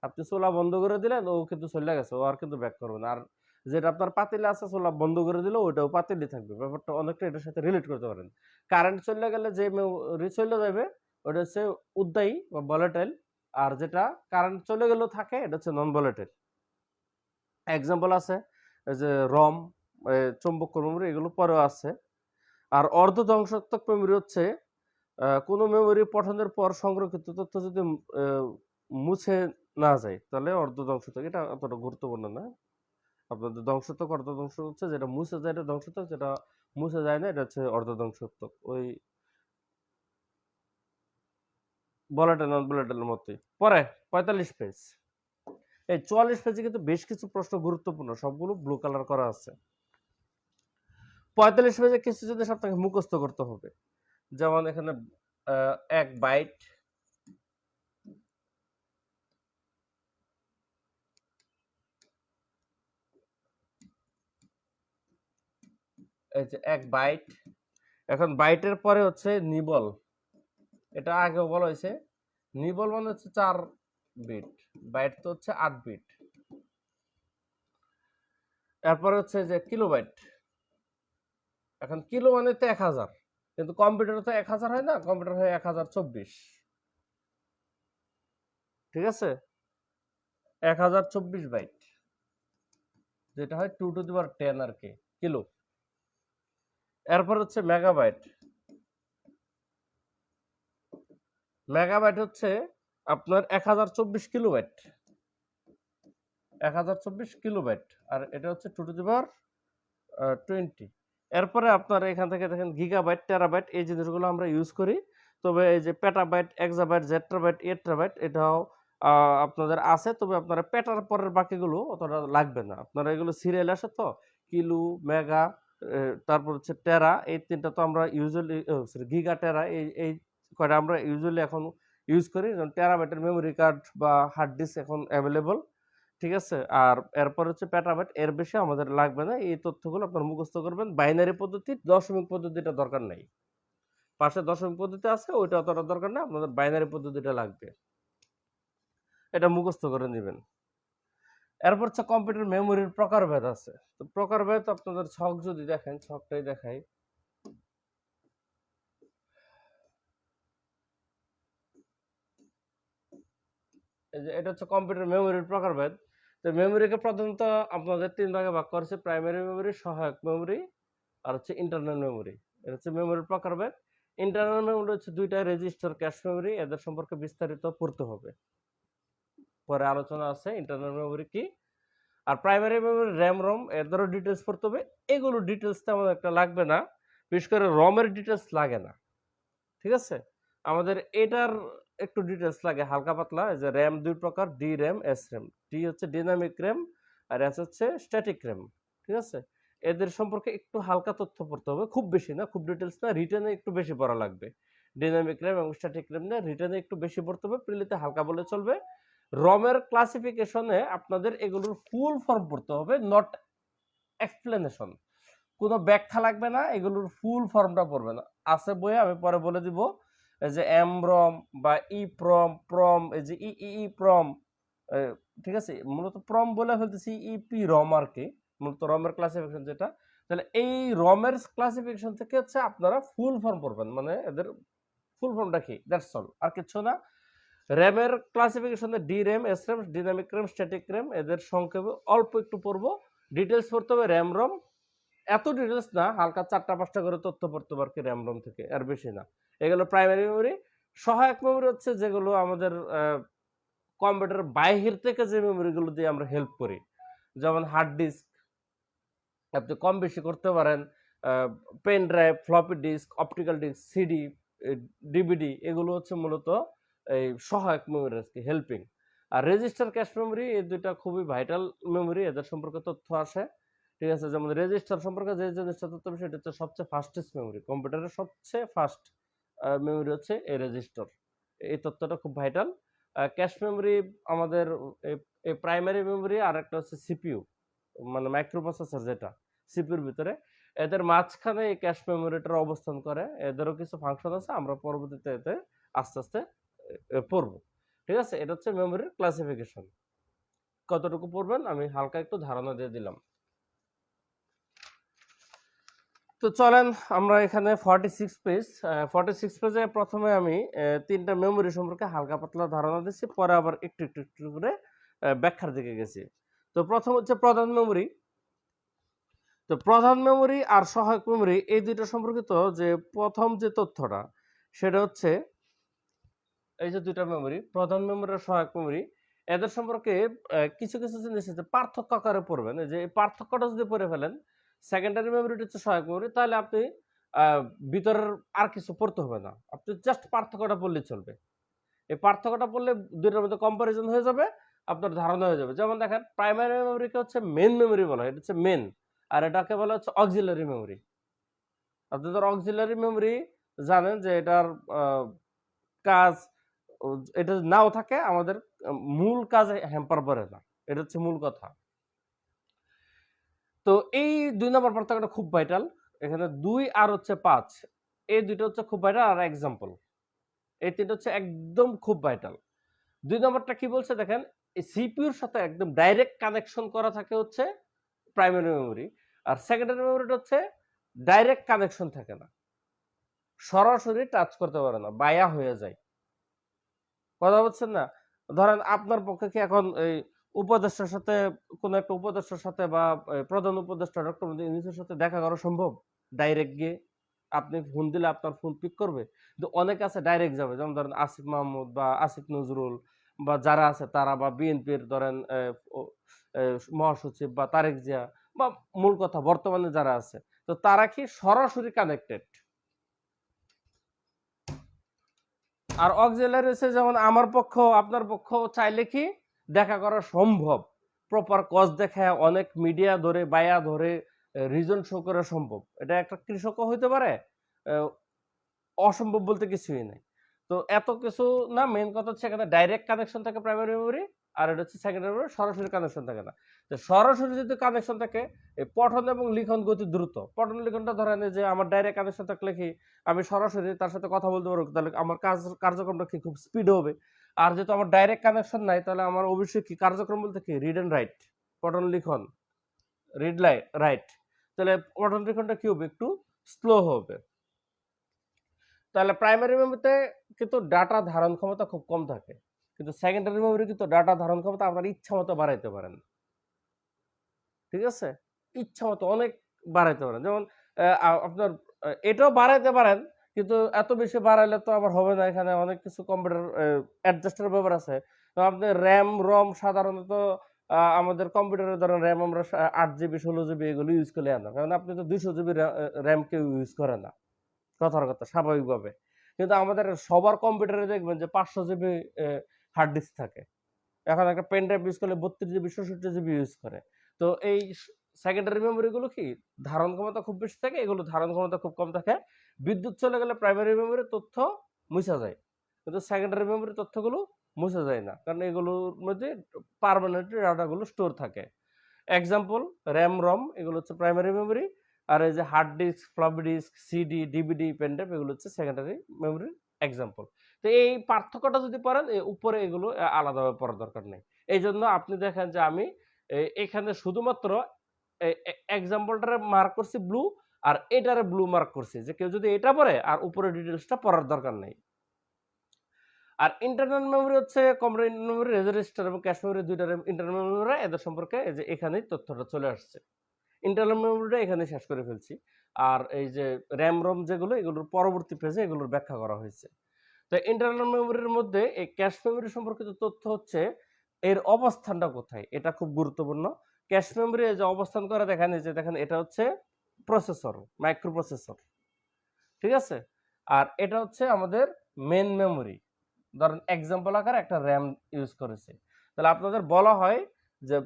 আপনি চুলা বন্ধ করে দিলেন, ও কিন্তু চলে গেছে, ও আর কিন্তু ব্যাক করবে না। আর যেটা আপনার পাতিলে আছে, চুলা বন্ধ করে দিলে ওইটাও পাতিলে থাকবে। ব্যাপারটা অনেকটা এটার সাথে রিলেট করতে পারেন। কারেন্ট চলে গেলে যে চলে যাবে ওটা হচ্ছে উদ্দায়ী বা ভোলাটাইল, আর যেটা কারেন্ট চলে গেলেও থাকে এটা হচ্ছে নন ভোলাটাইল। এক্সাম্পল আছে এই যে রম, চৌম্বক মেমোরি, এগুলো পরেও আছে। আর অর্ধ ধ্বংসাত্মক মেমোরি হচ্ছে কোনো মেমোরি পঠনের পর সংরক্ষিত তথ্য যদি মুছে না যায় তাহলে অর্ধ ধ্বংসাত্মক। এটা অতটা গুরুত্বপূর্ণ না। আপনাদের ধ্বংসাত্মক, অর্ধ ধ্বংস হচ্ছে যেটা মুছে যায় এটা ধ্বংসাত্মক, যেটা মুছে যায় না এটা হচ্ছে অর্ধ ধ্বংসাত্মক। ওই ভোলাটাইল নন ভোলাটাইলের মতোই। পরে 45 পেজ। এই 44 পেজে কিন্তু বেশ কিছু প্রশ্ন গুরুত্বপূর্ণ, সবগুলো ব্লু কালার করা আছে। 45 পেজে কিছু জিনিস আপনাকে মুখস্থ করতে হবে, যেমন এখানে 1 বাইট, এই যে 1 বাইট। এখন বাইটের পরে হচ্ছে নিবল, এটা আগেও বলা হয়েছে। নিবল মানে হচ্ছে 4 বিট, বাইট তো হচ্ছে 8 বিট। এরপরে হচ্ছে যে কিলোবাইট। এখন কিলো মানে তো 1000, কিন্তু কম্পিউটারে তো 1000 হয় না, কম্পিউটার হয় 1024, ঠিক আছে, 1024 বাইট, যেটা হয় 2 টু দি পাওয়ার 10 আর কি, কিলো। এরপর হচ্ছে মেগাবাইট। মেগাবাইট হচ্ছে আপনার 1024 কিলোবাইট, 1024 কিলোবাইট, আর এটা হচ্ছে 2 টু দি পাওয়ার 20। এরপরে আপনার এখান থেকে দেখেন গিগাবাইট, টেরাবাইট, এই জিনিসগুলো আমরা ইউজ করি। তবে এই যে পেটাবাইট, এক্সাবাইট, জেট্রাবাইট, এট্রাবাইট এটাও আপনাদের আছে, তবে আপনারা পেটার পরের বাকিগুলো অতটা লাগবে না। আপনারা এগুলো সিরিয়াল আসে তো, কিলো, মেগা, তারপর হচ্ছে টেরা, এই তিনটা তো আমরা ইউজুয়ালি, সরি গিগা, টেরা, এই কয়টা আমরা ইউজুয়ালি এখন ইউজ করি। টেরাবাইটের মেমোরি কার্ড বা হার্ড ডিস্ক এখন অ্যাভেলেবল। ঠিক আছে। আর এরপর হচ্ছে পেটাবাইট, এর বেশি আমাদের লাগবে না। এই তথ্যগুলো আপনারা মুখস্থ করবেন। বাইনারি পদ্ধতি, দশমিক পদ্ধতিটা দরকার নাই। পাশে দশমিক পদ্ধতি আছে, ওইটা অতটা দরকার নাই, আপনাদের বাইনারি পদ্ধতিটা লাগবে। এটা মুখস্থ করে নেবেন। এরপর হচ্ছে কম্পিউটার মেমোরির প্রকারভেদ আছে। তো প্রকারভেদ আপনাদের ছক যদি দেখেন, ছকটাই দেখাই। এই যে এটা হচ্ছে কম্পিউটার মেমোরির প্রকারভেদ। তো মেমোরিকে প্রধানত আপনাদের ৩ ভাগে ভাগ করা হয়েছে: প্রাইমারি মেমোরি, সহায়ক মেমোরি আর হচ্ছে ইন্টারনাল মেমোরি। এটা হচ্ছে মেমোরির প্রকারভেদ। ইন্টারনাল মেমোরি হচ্ছে ২টা রেজিস্টার ক্যাশ মেমোরি, এদের সম্পর্কে বিস্তারিত পড়তে হবে। পরে আলোচনা আছে ইন্টারনাল মেমোরি কি। আর প্রাইমারি মেমোরি র্যাম, রম, এদেরও ডিটেলস পড়তে হবে। এগুলো ডিটেলস তেমন একটা লাগবে না, বিশেষ করে রমের ডিটেলস লাগে না। ঠিক আছে, আমাদের এটার একটু ডিটেলস লাগে হালকা পাতলা। যে র্যাম ২ প্রকার: D RAM, S RAM. D হচ্ছে ডাইনামিক র্যাম আর এস হচ্ছে স্ট্যাটিক র্যাম। ঠিক আছে, এদের সম্পর্কে একটু হালকা তথ্য পড়তে হবে, খুব বেশি না, খুব ডিটেলস না। রিটেনে একটু বেশি পড়া লাগবে। ডাইনামিক র্যাম এবং স্ট্যাটিক র্যাম না, রিটেনে একটু বেশি পড়তে হবে, প্রিলিতে হালকা বলে চলবে। রমের ক্লাসিফিকেশনে আপনাদের এগুলোর ফুল ফর্ম পড়তে হবে, নট এক্সপ্লেনেশন। কোনো ব্যাখ্যা লাগবে না, এগুলোর ফুল ফর্মটা পড়বে না। আছে বইয়ে, আমি পরে বলে দিব। এই যে এমরম বা ই প্রম, প্রম, এই যে ই প্রম, ঠিক আছে, মূলত প্রম বলে ফেলতেছি, ইপি রম আর কি, মূলত রমের ক্লাসিফিকেশন যেটা। তাহলে এই রমের ক্লাসিফিকেশন থেকে হচ্ছে আপনারা ফুল ফর্ম পড়বেন, মানে এদের ফুল ফর্মটা কি, দ্যাটস অল, আর কিছু না। র্যামের ক্লাসিফিকেশনে D RAM, S RAM, dynamic RAM, static RAM, এদের সংক্ষেপে অল্প একটু পড়বো। ডিটেলস পড়তে হবে র্যাম, রম, এত ডিটেলস না, হালকা ৪টা ৫টা করে তথ্য পড়তে পারবে র্যাম, রম থেকে, আর বেশি না। এগুলো প্রাইমারি মেমোরি। সহায়ক মেমোরি হচ্ছে যেগুলো আমাদের কম্পিউটার বাহির থেকে যে মেমোরিগুলো দিয়ে আমরা হেল্প করি, যেমন হার্ড ডিস্ক আপনি কম বেশি করতে পারেন, pen drive, floppy disk, optical disk, CD, DVD, এগুলো হচ্ছে মূলত এই সহায়ক মেমোরি, হেল্পিং। আর রেজিস্টার ক্যাশ মেমোরি, এই দুইটা খুবই ভাইটাল মেমোরি, এদের সম্পর্কে তথ্য আসে। ঠিক আছে, যেমন রেজিস্টার সম্পর্কে যে জিনিসটা তথ্য বিষয়, এটা হচ্ছে সবচেয়ে ফাস্টেস্ট মেমোরি, কম্পিউটারের সবচেয়ে ফাস্ট মেমোরি হচ্ছে এই রেজিস্টার। এই তথ্যটা খুব ভাইটাল। ক্যাশ মেমোরি আমাদের এই প্রাইমারি মেমোরি, আর একটা হচ্ছে সিপিইউ, মানে মাইক্রো প্রসেসর, যেটা সিপিইউর ভিতরে, এদের মাঝখানে এই ক্যাশ মেমোরিটার অবস্থান করে। এদেরও কিছু ফাংশন আছে, আমরা পরবর্তীতে এতে আস্তে আস্তে পড়ব। ঠিক আছে, এটা হচ্ছে মেমোরির ক্লাসিফিকেশন। কতটুকু পড়বেন আমি হালকা একটু ধারণা দিয়ে দিলাম। তো চলেন আমরা এখানে 46 পেজ, 46 পেজে প্রথমে আমি 3টা মেমোরি সম্পর্কে হালকা পাতলা ধারণা দিচ্ছি, পরে আবার একটু একটু একটু করে ব্যাখ্যার দিকে গেছি। তো প্রথম হচ্ছে প্রধান মেমোরি। তো প্রধান মেমোরি আর সহায়ক মেমোরি, এই দুইটা সম্পর্কিত যে প্রথম যে তথ্যটা, সেটা হচ্ছে এই যে দুইটা মেমোরি, প্রধান মেমোরি আর সহায়ক মেমোরি, এদের সম্পর্কে কিছু কিছু জিনিস আছে পার্থক্য আকারে পড়বেন। যে এই পার্থক্যটা যদি পড়ে ফেলেন, সেকেন্ডারি মেমোরিটা হচ্ছে সহায়ক মেমোরি, তাহলে আপনি ভিতরের আর কিছু পড়তে হবে না, আপনি জাস্ট পার্থক্যটা পড়লেই চলবে। এই পার্থক্যটা পড়লে দুইটার মধ্যে কম্পারিজন হয়ে যাবে, আপনার ধারণা হয়ে যাবে। যেমন দেখেন, প্রাইমারি মেমোরিকে হচ্ছে মেন মেমোরি বলা হয়, এটা হচ্ছে মেন, আর এটাকে বলা হচ্ছে অক্সিলারি মেমোরি। আপনাদের অক্সিলারি মেমোরি জানেন যে এটার কাজ, এটা নাও থাকে, আমাদের মূল কাজে হ্যাম্পার পড়ে না, এটা হচ্ছে মূল কথা। তো এই ২ নম্বর পার্থক্যটা খুব ভাইটাল। এখানে ২ আর হচ্ছে ৫, এই দুইটা হচ্ছে খুব ভাইটাল। আর এক্সাম্পল, এই তিনটা হচ্ছে একদম খুব ভাইটাল। ২ নম্বরটা কি বলছে দেখেন, এই সিপিইউর সাথে একদম ডাইরেক্ট কানেকশন করা থাকে হচ্ছে প্রাইমারি মেমোরি, আর সেকেন্ডারি মেমোরিটা হচ্ছে ডাইরেক্ট কানেকশন থাকে না, সরাসরি টাচ করতে পারে না, বায়া হয়ে যায়। কথা বলছেন না? ধরেন আপনার পক্ষে কি এখন এই উপদেষ্টার সাথে, কোন একটা উপদেষ্টার সাথে বা প্রধান উপদেষ্টা ডক্টর মোহাম্মদ ইউনূসের সাথে দেখা করা সম্ভব? ডাইরেক্ট গিয়ে আপনি ফোন দিলে আপনার ফোন পিক করবে? কিন্তু অনেকে আছে ডাইরেক্ট যাবে, যেমন ধরেন আসিফ মাহমুদ বা আসিফ নজরুল বা যারা আছে তারা, বা বিএনপির ধরেন মহাসচিব বা তারেক জিয়া, বা মূল কথা বর্তমানে যারা আছে, তো তারা কি সরাসরি কানেক্টেড। আর অক্সিলারি হচ্ছে যেমন আমার পক্ষ, আপনার পক্ষ চাইলে কি দেখা করা সম্ভব, প্রপার কজ দেখায় অনেক মিডিয়া ধরে, বায়া ধরে, রিজন শো করা সম্ভব। এটা একটা কৃষকও হইতে পারে, অসম্ভব বলতে কিছুই নাই। তো এত কিছু না, মেইন কথা হচ্ছে এখানে ডাইরেক্ট কানেকশন থাকে প্রাইমারি মেমোরি, আর এটা হচ্ছে সেকেন্ডারি মেমোরি, সরাসরি কানেকশন থাকে না। তো সরাসরি যদি কানেকশন থাকে, এই পঠন এবং লিখন গতি দ্রুত। পঠন লিখনটা ধরেন যে আমার ডাইরেক্ট কানেকশন থাকলে কি আমি সরাসরি তার সাথে কথা বলতে পারবো, তাহলে আমার কার্যক্রমটা কি খুব স্পিড হবে। আর যেহেতু আমার ডাইরেক্ট কানেকশন নাই, তাহলে আমার অবশ্যই কি কার্যক্রম বলতে কি রিড এন্ড রাইট, পঠন লিখন, রিড রাইট, তাহলে পঠন লিখনটা কি হবে, একটু স্লো হবে। তাহলে প্রাইমারি মেমোরিতে কিন্তু ডাটা ধারণ ক্ষমতা খুব কম থাকে, কিন্তু সেকেন্ডারি মেমোরি কিন্তু ডাটা ধারণ ক্ষমতা আপনার ইচ্ছা মতো বাড়াইতে পারেন। ঠিক আছে, ইচ্ছা মতো অনেক বাড়াইতে পারেন। যেমন আপনার এটাও বাড়াইতে পারেন, কিন্তু এত বেশি বাড়াইলে তো আবার হবে না। এখানে অনেক কিছু কম্পিউটার অ্যাডজাস্টের ব্যাপার আছে। তো আপনি র্যাম রম সাধারণত আমাদের কম্পিউটারে ধরেন র্যাম আমরা 8 জিবি 16 জিবি এগুলো ইউজ করলে না, কারণ আপনি তো 200 জিবি র্যাম কেউ ইউজ করে না, কথার কথা স্বাভাবিকভাবে। কিন্তু আমাদের সবার কম্পিউটারে দেখবেন যে 500 জিবি হার্ড ডিস্ক থাকে। এখন একটা পেন ড্রাইভ ইউজ করলে 32 জিবি 64 জিবি ইউজ করে। তো এই সেকেন্ডারি মেমোরি গুলো কি ধারণ ক্ষমতা খুব বেশি থাকে, এগুলো ধারণ ক্ষমতা খুব কম থাকে। বিদ্যুৎ চলে গেলে প্রাইমারি মেমোরির তথ্য মুছা যায়, কিন্তু সেকেন্ডারি মেমোরির তথ্যগুলো মুছা যায় না, কারণ এগুলোর মধ্যে পার্মানেন্টলি ডাটাগুলো স্টোর থাকে। এক্সাম্পল র্যাম রম এগুলো হচ্ছে প্রাইমারি মেমোরি, আর এই যে hard disk floppy disk CD DVD pen drive এগুলো হচ্ছে সেকেন্ডারি মেমোরির এক্সাম্পল। তো এই পার্থক্যটা যদি পড়েন উপরে এগুলো আলাদাভাবে পড়ার দরকার নেই। এই জন্য আপনি দেখেন যে আমি এখানে শুধুমাত্র এক্সাম্পলটারে মার্ক করছি ব্লু, আর এটারে ব্লু মার্ক করছি, যে কেউ যদি এটা পড়ে আর উপরে ডিটেলসটা পড়ার দরকার নেই। আর ইন্টারনাল মেমোরি হচ্ছে কম্পিউটার মেমোরি, রেজিস্টার এবং ক্যাশ মেমোরি দুইটার ইন্টারনাল মেমোরি, এদের সম্পর্কে এই যে এখানেই তথ্যটা চলে আসছে। ইন্টারনাল মেমোরিটা এখানে শেষ করে ফেলছি। আর এই যে র্যাম রম যেগুলো এগুলোর পরবর্তী পেজে এগুলোর ব্যাখ্যা করা হয়েছে। তো ইন্টারনাল মেমোরির মধ্যে এই ক্যাশ মেমোরি সম্পর্কিত তথ্য হচ্ছে এর অবস্থানটা কোথায়, এটা খুব গুরুত্বপূর্ণ। ক্যাশ মেমোরি যে অবস্থান করে দেখেন, এই যে দেখেন এটা হচ্ছে প্রসেসর, মাইক্রো প্রসেসর, ঠিক আছে। আর এটা হচ্ছে আমাদের মেন মেমোরি, ধরেন এক্সাম্পল আকারে একটা র্যাম ইউজ করেছে। তাহলে আপনাদের বলা হয় যে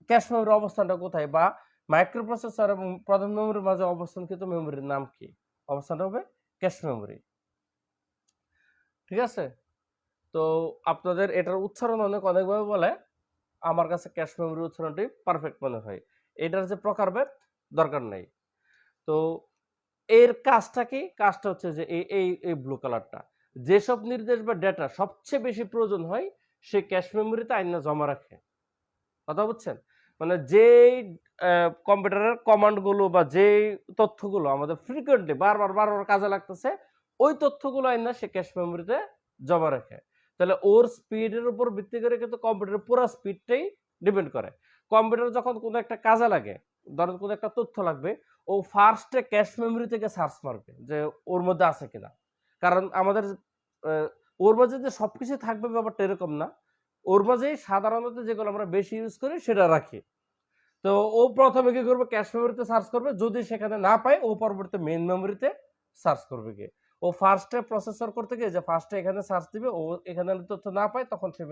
ক্যাশ মেমোরির অবস্থানটা কোথায়, বা মাইক্রো প্রসেসর এবং প্রধান মেমোরির মাঝে অবস্থানকৃত মেমোরির নাম কি, অবস্থানটা হবে ক্যাশ মেমোরি। ঠিক আছে, তো আপনাদের এটার উচ্চারণ অনেকভাবে বলে, আমার কাছে ক্যাশ মেমোরি উচ্চারণটি পারফেক্ট মনে হয়। এটার যে প্রকারভেদ দরকার নাই। তো এর কাজটা কি, কাজটা হচ্ছে যে এই ব্লু কালারটা, যেসব নির্দেশ বা ডেটা সবচেয়ে বেশি প্রয়োজন হয় সে ক্যাশ মেমোরিতে আইনা জমা রাখে। কথা বুঝছেন, মানে যেই কম্পিউটারের কমান্ডগুলো বা যেই তথ্যগুলো আমাদের ফ্রিকোয়েন্টলি বারবার কাজে লাগতেছে, ওই তথ্যগুলো আইনা সে ক্যাশ মেমোরিতে জমা রাখে। তাহলে ওর স্পিডের উপর ভিত্তি করে কিন্তু কম্পিউটারের পুরো স্পিডটাই ডিপেন্ড করে। কম্পিউটার যখন কোনো একটা কাজে লাগে, ধরেন কোনো একটা তথ্য লাগবে, ও ফার্স্টে ক্যাশ মেমোরি থেকে সার্চ মারবে যে ওর মধ্যে আছে কিনা। কারণ আমাদের ওর মাঝে যে সবকিছু থাকবে ব্যাপারটা এরকম না, ওর মাঝেই সাধারণত যেগুলো আমরা বেশি ইউজ করি সেটা রাখি। তো ও প্রথমে কি করবে, ক্যাশ মেমোরিতে সার্চ করবে, যদি সেখানে না পায় ও পরবর্তী মেইন মেমোরিতে সার্চ করবে গিয়ে। ও ফার্স্টে প্রসেসর করতে গিয়ে যে ফার্স্টে এখানে সার্চ দিবে, ও এখানে তথ্য না পায় তখন সে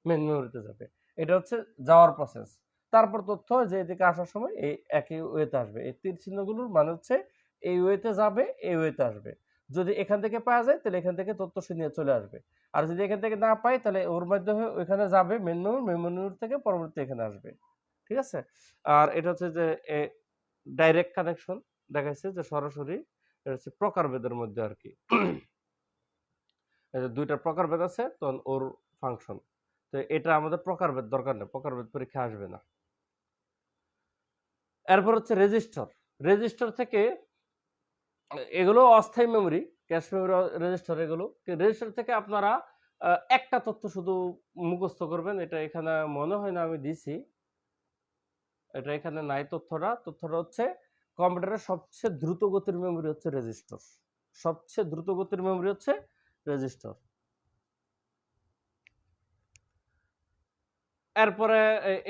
মেইন মেমোরিতে যাবে। এটা হচ্ছে যাওয়ার প্রসেস। তারপর তথ্য যে এদিকে আসার সময় এই একই ওয়েতে আসবে। এই তীর চিহ্নগুলোর মানে হচ্ছে এই ওয়েতে যাবে, এই ওয়েতে আসবে। যদি এখান থেকে পাওয়া যায় তাহলে এখান থেকে তথ্য সে নিয়ে চলে আসবে। আর যদি এখান থেকে না পায় তাহলে ওর মাধ্যমে ওইখানে যাবে মেইন মেমোরি, মেইন মেমোরি থেকে পরবর্তী এখানে আসবে। ঠিক আছে, আর এটা হচ্ছে যে ডাইরেক্ট কানেকশন দেখাইছে যে সরাসরি, এটা হচ্ছে প্রকারভেদের মধ্যে আর কি। দুইটা প্রকারভেদ আছে, তখন ওর ফাংশন। তো এটা আমাদের প্রকারভেদ দরকার নেই, প্রকারভেদ পরীক্ষা আসবে না। এরপর হচ্ছে রেজিস্টার। রেজিস্টার থেকে এগুলো অস্থায়ী মেমোরি, ক্যাশ মেমোরি, রেজিস্টার, এগুলো রেজিস্টার থেকে আপনারা একটা তথ্য শুধু মুখস্থ করবেন। এটা এখানে মনে হয় না আমি দিছি, এটা এখানে নাই তথ্যটা হচ্ছে কম্পিউটারের সবচেয়ে দ্রুত গতির মেমোরি হচ্ছে রেজিস্টার। সবচেয়ে দ্রুত গতির মেমোরি হচ্ছে রেজিস্টার। এরপরে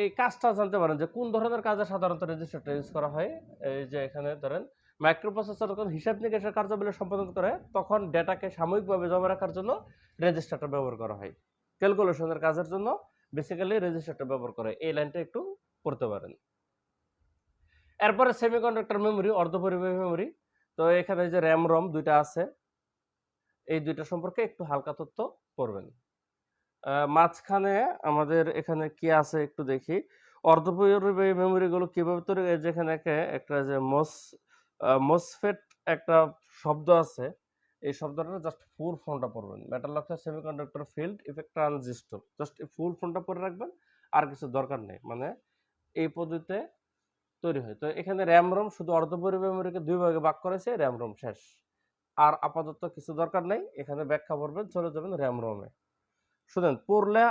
এই কাজটা জানতে পারেন যে কোন ধরনের কাজে সাধারণত রেজিস্টারটা ইউজ করা হয়। এই যে এখানে ধরেন মাইক্রোপ্রসেসর যখন হিসাব নিকাশের কার্যাবলী সম্পাদন করে, তখন ডেটাকে সাময়িকভাবে জমা রাখার জন্য রেজিস্টারটা ব্যবহার করা হয়। ক্যালকুলেশনের কাজের জন্য বেসিক্যালি রেজিস্টারটা ব্যবহার করে, এই লাইনটা একটু পড়তে পারেন। এরপরে সেমিকন্ডাক্টর মেমোরি, অর্ধপরিবাহী মেমোরি। তো এখানে যে র্যাম রম দুইটা আছে, এই দুইটা সম্পর্কে একটু হালকা তথ্য পড়বেন। মাঝখানে আমাদের এখানে কি আছে একটু দেখি। অর্ধপরিবাহী মেমোরিগুলো কিভাবে তৈরি হয়, যেখানে একটা যে মসফেট একটা শব্দ আছে, এই শব্দটা জাস্ট ফুল ফর্মটা পড়বেন। Metal oxide semiconductor field effect transistor, just এই ফুল ফর্মটা পড়ে রাখবেন, আর কিছু দরকার নেই। মানে এই পদ্ধতিতে তৈরি হয়। তো এখানে র্যাম রোম শুধু অর্ধপরিবাহী মেমোরিকে দুই ভাগে ভাগ করেছে, র্যাম রোম শেষ। আর আপাতত কিছু দরকার নেই, এখানে ব্যাখ্যা পড়বেন, চলে যাবেন র্যাম রোমে। শুনেন, পড়লে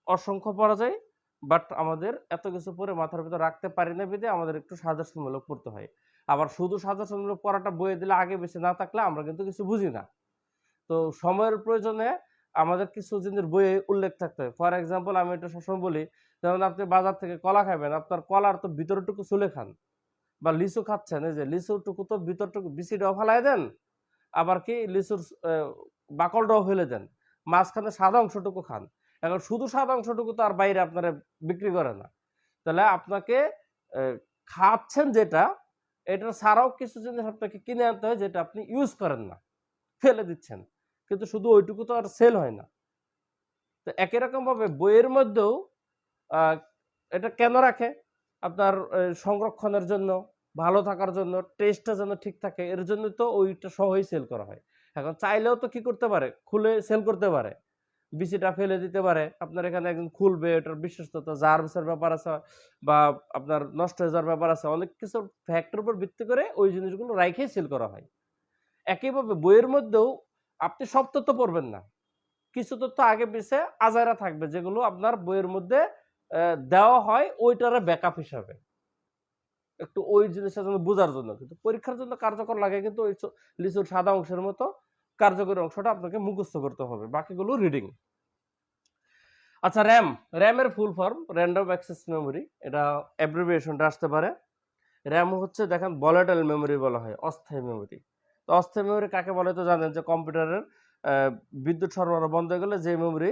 অসংখ্য পড়া যায়, বাট আমাদের এত কিছু পড়ে মাথার ভিতর রাখতে পারি না বিধে আমাদের একটু সাজেশনমূলক পড়তে হয়। আবার শুধু সাজেশনমূলক পড়াটা বইয়ে দিলে আগে বেশি না থাকলে আমরা কিন্তু কিছু বুঝি না। তো সময়ের প্রয়োজনে আমাদের কিছু জিনিস বইয়ে উল্লেখ থাকতে হয়। ফর এক্সাম্পল, আমি এটা সবসময় বলি, যেমন আপনি বাজার থেকে কলা খাবেন, আপনার কলার তো ভিতরটুকু চুলে খান, বা লিচু খাচ্ছেন, এই যে লিচুটুকু তো ভিতরটুকু বিচিটাও ফেলাই দেন, আবার কি লিচুর বাকলটাও ফেলে দেন, মাঝখানে সাদা অংশটুকু খান। এখন শুধু সাদা অংশটুকু তো আর বাইরে আপনারা বিক্রি করে না। তাহলে আপনাকে খাচ্ছেন যেটা, এটা ছাড়াও কিছু জিনিস আপনাকে কিনে আনতে হয় যেটা আপনি ইউজ করেন না, ফেলে দিচ্ছেন, কিন্তু শুধু ওইটুকু তো আর সেল হয় না। তো একই রকম ভাবে বইয়ের মধ্যেও এটা কেন রাখে, আপনার সংরক্ষণের জন্য, ভালো থাকার জন্য, টেস্টটা যেন ঠিক থাকে, এর জন্য তো ওইটা সহই সেল করা হয়। এখন চাইলেও তো কি করতে পারে, খুলে সেল করতে পারে, বিচিটা ফেলে দিতে পারে। আপনার এখানে একজন খুলবে, এটার বিশ্বস্ততা, জার্মসের ব্যাপার আছে, বা আপনার নষ্ট হয়ে যাওয়ার ব্যাপার আছে, অনেক কিছু ফ্যাক্টর উপর ভিত্তি করে ওই জিনিসগুলো রাইখেই সেল করা হয়। একইভাবে বইয়ের মধ্যেও আপনি সব তথ্য পড়বেন না, কিছু তথ্য আগে পিছে আজাইরা থাকবে, যেগুলো আপনার বইয়ের মধ্যে দেওয়া হয় ওইটারে ব্যাকআপ হিসাবে, একটু ওই জিনিসটা যেন বোঝার জন্য। কিন্তু পরীক্ষার জন্য কার্যকর লাগে কিন্তু ওই লিচুর সাদা অংশের মতো কার্যকরী অংশটা আপনাকে মুখস্থ করতে হবে, বাকিগুলো রিডিং। আচ্ছা, র্যামের full form random access memory, এটা অ্যাব্রিভিয়েশনটা আসতে পারে। র্যাম হচ্ছে, দেখেন, ভোলাটাইল মেমোরি বলা হয়, অস্থায়ী মেমোরি। তো অস্থায়ী মেমোরি কাকে বলে তো জানেন, যে কম্পিউটারের বিদ্যুৎ সরবরাহ বন্ধ হয়ে গেলে যে মেমোরি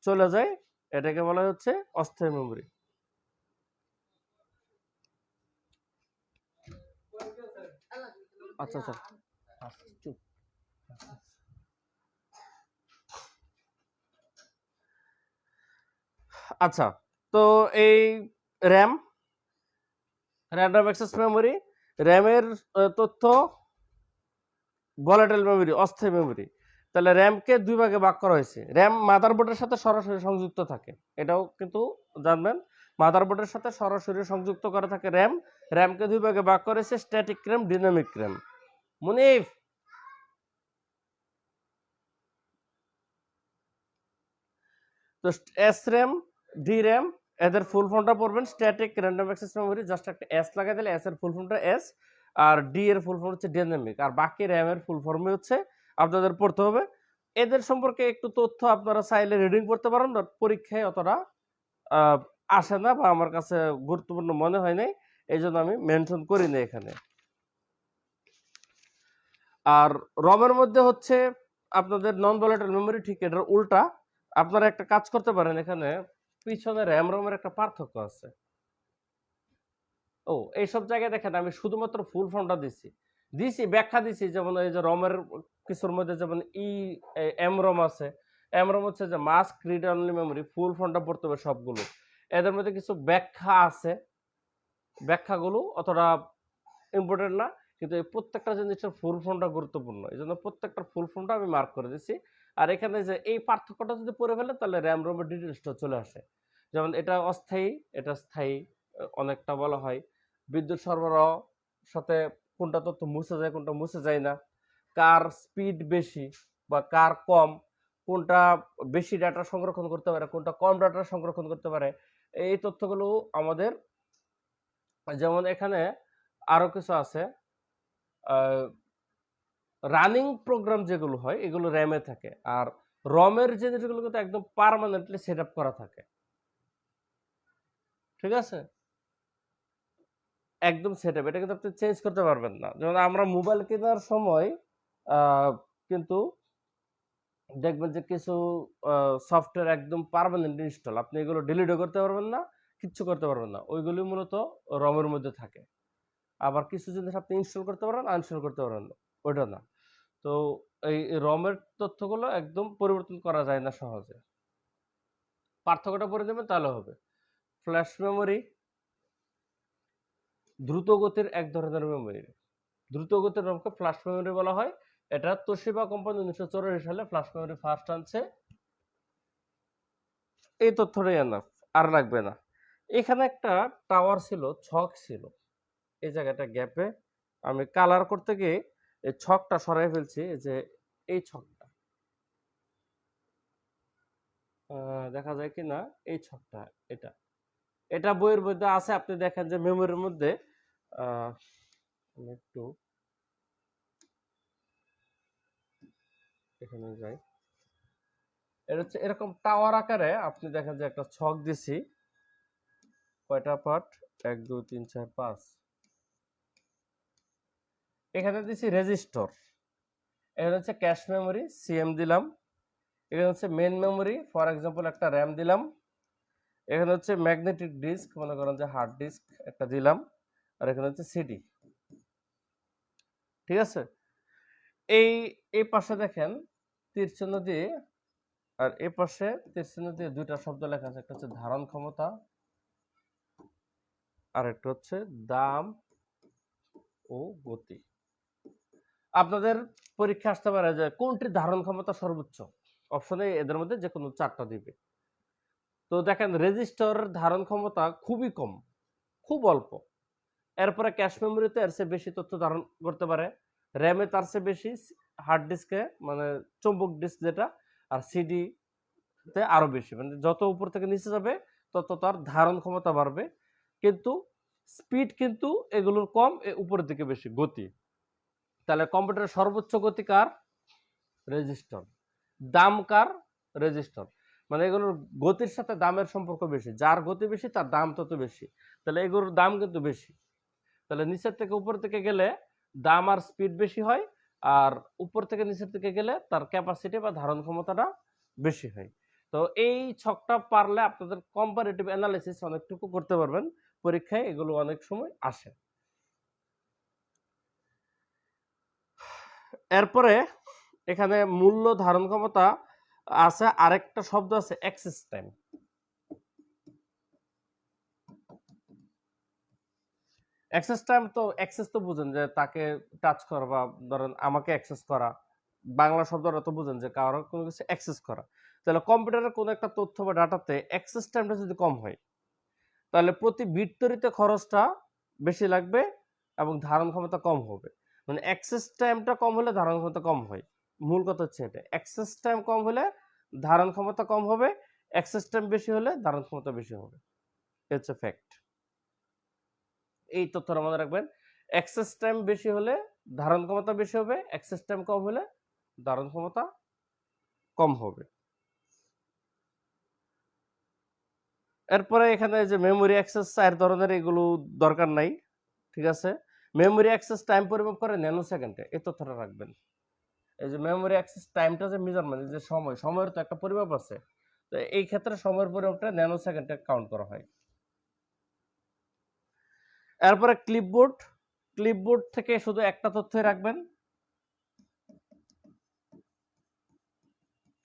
চলে যায়, এটাকে বলা হচ্ছে অস্থায়ী মেমোরি। আচ্ছা আচ্ছা, চুপ। আচ্ছা, তো এই র্যাম, র্যান্ডম অ্যাক্সেস মেমোরি, র্যামের তথ্য ভোলাটাইল মেমোরি, অস্থায়ী মেমোরি। তাহলে র্যামকে দুই ভাগে ভাগ করা হয়েছে। র্যাম মাদারবোর্ডের সাথে সরাসরি সংযুক্ত থাকে, এটাও কিন্তু জানবেন, মাদারবোর্ডের সাথে সরাসরি সংযুক্ত করা থাকে র্যাম। র্যামকে দুই ভাগে ভাগ করেছে, static RAM, dynamic RAM. Munif, তো এস র্যাম, ডি র্যাম, এদের ফুল ফর্মটা পড়বেন। Static random access memory, just একটা এস লাগাই দিলে এস এর ফুল ফর্মটা এস, আর ডি এর ফুল ফর্ম হচ্ছে ডাইনামিক, আর বাকি র্যামের ফুল ফর্মই হচ্ছে আপনাদের পড়তে হবে। এদের সম্পর্কে একটু তথ্য আপনারা চাইলে রিডিং করতে পারেন, বাট পরীক্ষায় অতটা আসে না, বা আমার কাছে গুরুত্বপূর্ণ মনে হয় নাই, এই জন্য আমি মেনশন করি না এখানে। আর রমের মধ্যে হচ্ছে আপনাদের নন ভোলাটাইল মেমোরি, ঠিক এটার উল্টা। আপনারা একটা কাজ করতে পারেন, এখানে পিছনে র্যাম রমের একটা পার্থক্য আছে। ও, এইসব জায়গায় দেখেন আমি শুধুমাত্র ফুল ফর্মটা দিছি ব্যাখ্যা দিছি, যেমন এই যে রমের কিছুর মধ্যে যেমন এম রম আছে। এম রম হচ্ছে যে মাস্ক রিড অনলি মেমোরি, ফুল ফর্মটা পড়তে হবে সবগুলো। এদের মধ্যে কিছু ব্যাখ্যা আছে, ব্যাখ্যাগুলো অতটা ইম্পর্টেন্ট না, কিন্তু এই প্রত্যেকটা জিনিসের ফুল ফর্মটা গুরুত্বপূর্ণ, এই জন্য প্রত্যেকটা ফুল ফর্মটা আমি মার্ক করে দিচ্ছি। আর এখানে যে এই পার্থক্যটা যদি পড়ে ফেলে, তাহলে র্যাম রোমের ডিটেলসটা চলে আসে। যেমন এটা অস্থায়ী, এটা স্থায়ী, অনেকটা বলা হয়। বিদ্যুৎ সরবরাহ সাথে কোনটা তথ্য মুছে যায়, কোনটা মুছে যায় না, কার স্পিড বেশি বা কার কম, কোনটা বেশি ডাটা সংরক্ষণ করতে পারে, কোনটা কম ডাটা সংরক্ষণ করতে পারে, এই তথ্যগুলো আমাদের, যেমন এখানে আরো কিছু আছে, রানিং প্রোগ্রাম যেগুলো হয় এগুলো র্যামে থাকে, আর রমের জিনিসগুলো কিন্তু একদম পার্মানেন্টলি সেট আপ করা থাকে, ঠিক আছে, একদম সেট আপ, এটা কিন্তু আপনি চেঞ্জ করতে পারবেন না। যেমন আমরা মোবাইল কেনার সময় কিন্তু দেখবেন যে কিছু সফটওয়্যার একদম পার্মানেন্ট ইনস্টল, আপনি এগুলো ডিলিটও করতে পারবেন না, কিচ্ছু করতে পারবেন না, ওইগুলি মূলত রমের মধ্যে থাকে। আবার কিছু জিনিস আপনি ইনস্টল করতে পারেন, আনইনস্টল করতে পারেন না, ওইটা না। তো এই রমের তথ্যগুলো একদম পরিবর্তন করা যায় না সহজে। পার্থক্যটা পড়ে দেবেন তাহলে হবে। ফ্ল্যাশ মেমোরি দ্রুত গতির এক ধরনের মেমোরি। দ্রুত গতির রমকে ফ্ল্যাশ মেমোরি বলা হয়। এটা তোশিবা কোম্পানি 1984 সালে ফ্ল্যাশ মেমোরি ফার্স্ট আনছে। এই তথ্যটাই এনাফ, আর লাগবে না। এখানে একটা টাওয়ার ছিল, ছক ছিল, এই জায়গাটা গ্যাপে আমি কালার করতে গিয়ে এই ছকটা সরাই ফেলছি, যে এই ছকটা দেখা যায় কি না, এই ছকটা, এটা এটা বইয়ের মধ্যে আছে। আপনি দেখেন যে মেমোরির মধ্যে আমি একটু এখানে যাই, এটা হচ্ছে এরকম টাওয়ার আকারে। আপনি দেখেন যে একটা ছক দিছি, কয়টা পার্ট, 1 2 3 4 5, এখানে দিছি রেজিস্টর, এখানে হচ্ছে ক্যাশ মেমোরি সিএম দিলাম, এখানে হচ্ছে মেন মেমোরি ফর এক্সাম্পল একটা র্যাম দিলাম, এখানে হচ্ছে ম্যাগনেটিক ডিস্ক, মনে করেন যে হার্ড ডিস্ক একটা দিলাম, আর এখানে হচ্ছে সিডি। ঠিক আছে, এই এই পাশে দেখেন তীর চিহ্ন দিয়ে, আর এই পাশে তীর চিহ্ন দিয়ে দুইটা শব্দ লেখা আছে, একটা হচ্ছে ধারণ ক্ষমতা, আর একটা হচ্ছে দাম ও গতি। আপনাদের পরীক্ষা আসতে পারে যে কোনটির ধারণ ক্ষমতা সর্বোচ্চ, অপশনে এদের মধ্যে যে কোনো চারটা দিবে। তো দেখেন রেজিস্টার ধারণ ক্ষমতা খুবই কম, খুব অল্প। এরপরে ক্যাশ মেমোরিতে এর চেয়ে বেশি তথ্য ধারণ করতে পারে, র্যামে তার চেয়ে বেশি, হার্ড ডিস্কে মানে চৌম্বক ডিস্ক যেটা, আর সিডি তে আরো বেশি। মানে যত উপর থেকে নিচে যাবে তত তার ধারণ ক্ষমতা বাড়বে, কিন্তু স্পিড কিন্তু এগুলোর কম, উপরের দিকে বেশি গতি। তাহলে কম্পিউটারের সর্বোচ্চ গতি কার? রেজিস্টার। দাম কার? রেজিস্টার। মানে এগুলোর গতির সাথে দামের সম্পর্ক বেশি, যার গতি বেশি তার দাম তত বেশি। তাহলে এগুলোর দাম কিন্তু বেশি। তাহলে নিচের থেকে উপর থেকে গেলে দাম আর স্পিড বেশি হয়, আর উপর থেকে নিচের দিকে গেলে তার ক্যাপাসিটি বা ধারণ ক্ষমতাটা বেশি হয়। তো এই ছকটা পারলে আপনাদের কম্পারেটিভ অ্যানালিসিস অনেকটুকু করতে পারবেন, পরীক্ষায় এগুলো অনেক সময় আসে। এরপরে এখানে মূল্য ধারণ ক্ষমতা আছে, আরেকটা শব্দ আছে অ্যাক্সেস টাইম। অ্যাক্সেস টাইম তো, অ্যাক্সেস তো বুঝেন যে তাকে টাচ করা, বা ধরেন আমাকে অ্যাক্সেস করা, বাংলা শব্দটা তো বুঝেন যে কারো কোনো কিছু অ্যাক্সেস করা। তাহলে কম্পিউটারের কোনো একটা তথ্য বা ডাটাতে অ্যাক্সেস টাইমটা যদি কম হয়, তাহলে প্রতি বিট তৈরিতে খরচটা বেশি লাগবে এবং ধারণ ক্ষমতা কম হবে। মানে অ্যাক্সেস টাইমটা কম হলে ধারণ ক্ষমতা কম হয়, মূল কথা হচ্ছে এটা। অ্যাক্সেস টাইম কম হলে ধারণ ক্ষমতা কম হবে, অ্যাক্সেস টাইম বেশি হলে ধারণ ক্ষমতা বেশি হবে। It's a fact. এই তথ্যটা মনে রাখবেন। অ্যাক্সেস টাইম বেশি হলে ধারণ ক্ষমতা বেশি হবে, অ্যাক্সেস টাইম কম হলে ধারণ ক্ষমতা কম হবে। এরপরে এখানে যে মেমোরি অ্যাক্সেস 4 ধরনের, এগুলো দরকার নাই। ঠিক আছে, মেমোরি অ্যাক্সেস টাইম পরিমাপ করে ন্যানো সেকেন্ডে, এই তথ্যটা রাখবেন। এই যে মেমোরি অ্যাক্সেস টাইমটা যে মেজারমেন্ট, যে সময়, সময়ের তো একটা পরিমাপ আছে, তো এই ক্ষেত্রে সময়ের পরিমাপটা ন্যানো সেকেন্ডে কাউন্ট করা হয়। এরপরে ক্লিপবোর্ড, ক্লিপবোর্ড থেকে শুধু একটা তথ্যই রাখবেন।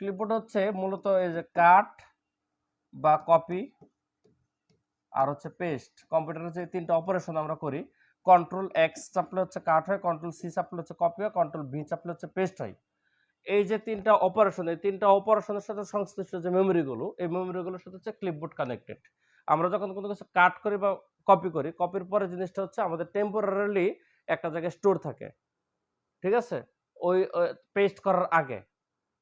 ক্লিপবোর্ড হচ্ছে মূলত এই যে কাট বা কপি, আর হচ্ছে পেস্ট। কম্পিউটারে যে তিনটা অপারেশন আমরা করি, কন্ট্রোল এক্স চাপলে হচ্ছে কাট হয়, কন্ট্রোল সি চাপলে হচ্ছে কপি হয়, কন্ট্রোল ভি চাপলে হচ্ছে পেস্ট হয়। এই যে তিনটা অপারেশন, এই তিনটা অপারেশনের সাথে সংশ্লিষ্ট যে মেমোরিগুলো, এই মেমোরিগুলোর সাথে হচ্ছে ক্লিপবোর্ড কানেক্টেড। আমরা যখন কোনো কিছু কাট করি বা কপি করি, কপির পরে জিনিসটা হচ্ছে আমাদের টেম্পোরারিলি একটা জায়গায় স্টোর থাকে। ঠিক আছে, ওই পেস্ট করার আগে,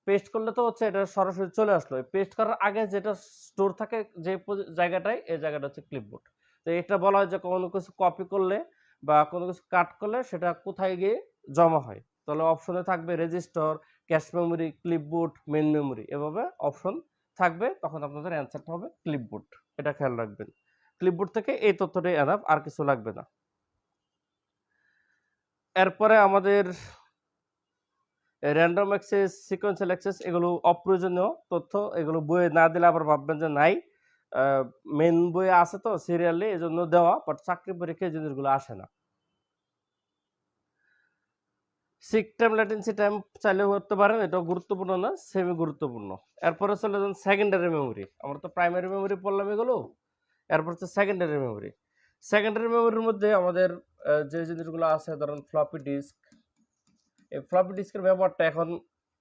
পেস্ট করলে তো হচ্ছে এটা সরাসরি চলে আসলো, পেস্ট করার আগে যেটা স্টোর থাকে যে জায়গাটায়, এই জায়গাটা হচ্ছে ক্লিপবোর্ড। তো এটা বলা হয় যে কোনো কিছু কপি করলে বা কোনো কিছু কাট করলে সেটা কোথায় গিয়ে জমা হয়। তাহলে অপশনে থাকবে register, cache memory, clipboard, main memory, এভাবে অপশন থাকবে। তখন আপনাদের অ্যান্সারটা হবে ক্লিপবোর্ড, এটা খেয়াল রাখবেন। ক্লিপবোর্ড থেকে এই তথ্যটাই এনাফ, আর কিছু লাগবে না। এরপরে আমাদের র্যান্ডম অ্যাক্সেস, সিকোয়েন্সিয়াল অ্যাক্সেস, এগুলো অপ্রয়োজনীয় তথ্য, এগুলো বইয়ে না দিলে আবার ভাববেন যে নাই। মেন বইয়ে আছে তো সিরিয়ালি, এই জন্য দেওয়া, বাট চাকরি পরীক্ষায় জিনিসগুলো আসে না। সিক টাইম ল্যাটেন্সি টাইম চাইলে করতে পারেন, এটাও গুরুত্বপূর্ণ না, সেমি গুরুত্বপূর্ণ। এরপরে চলে যান সেকেন্ডারি মেমোরি। আমরা তো প্রাইমারি মেমোরি পড়লাম এগুলো, এরপর হচ্ছে সেকেন্ডারি মেমোরি। সেকেন্ডারি মেমোরির মধ্যে আমাদের যে জিনিসগুলো আছে, ধরেন ফ্লপি ডিস্ক। এই ফ্লপি ডিস্কের ব্যবহারটা এখন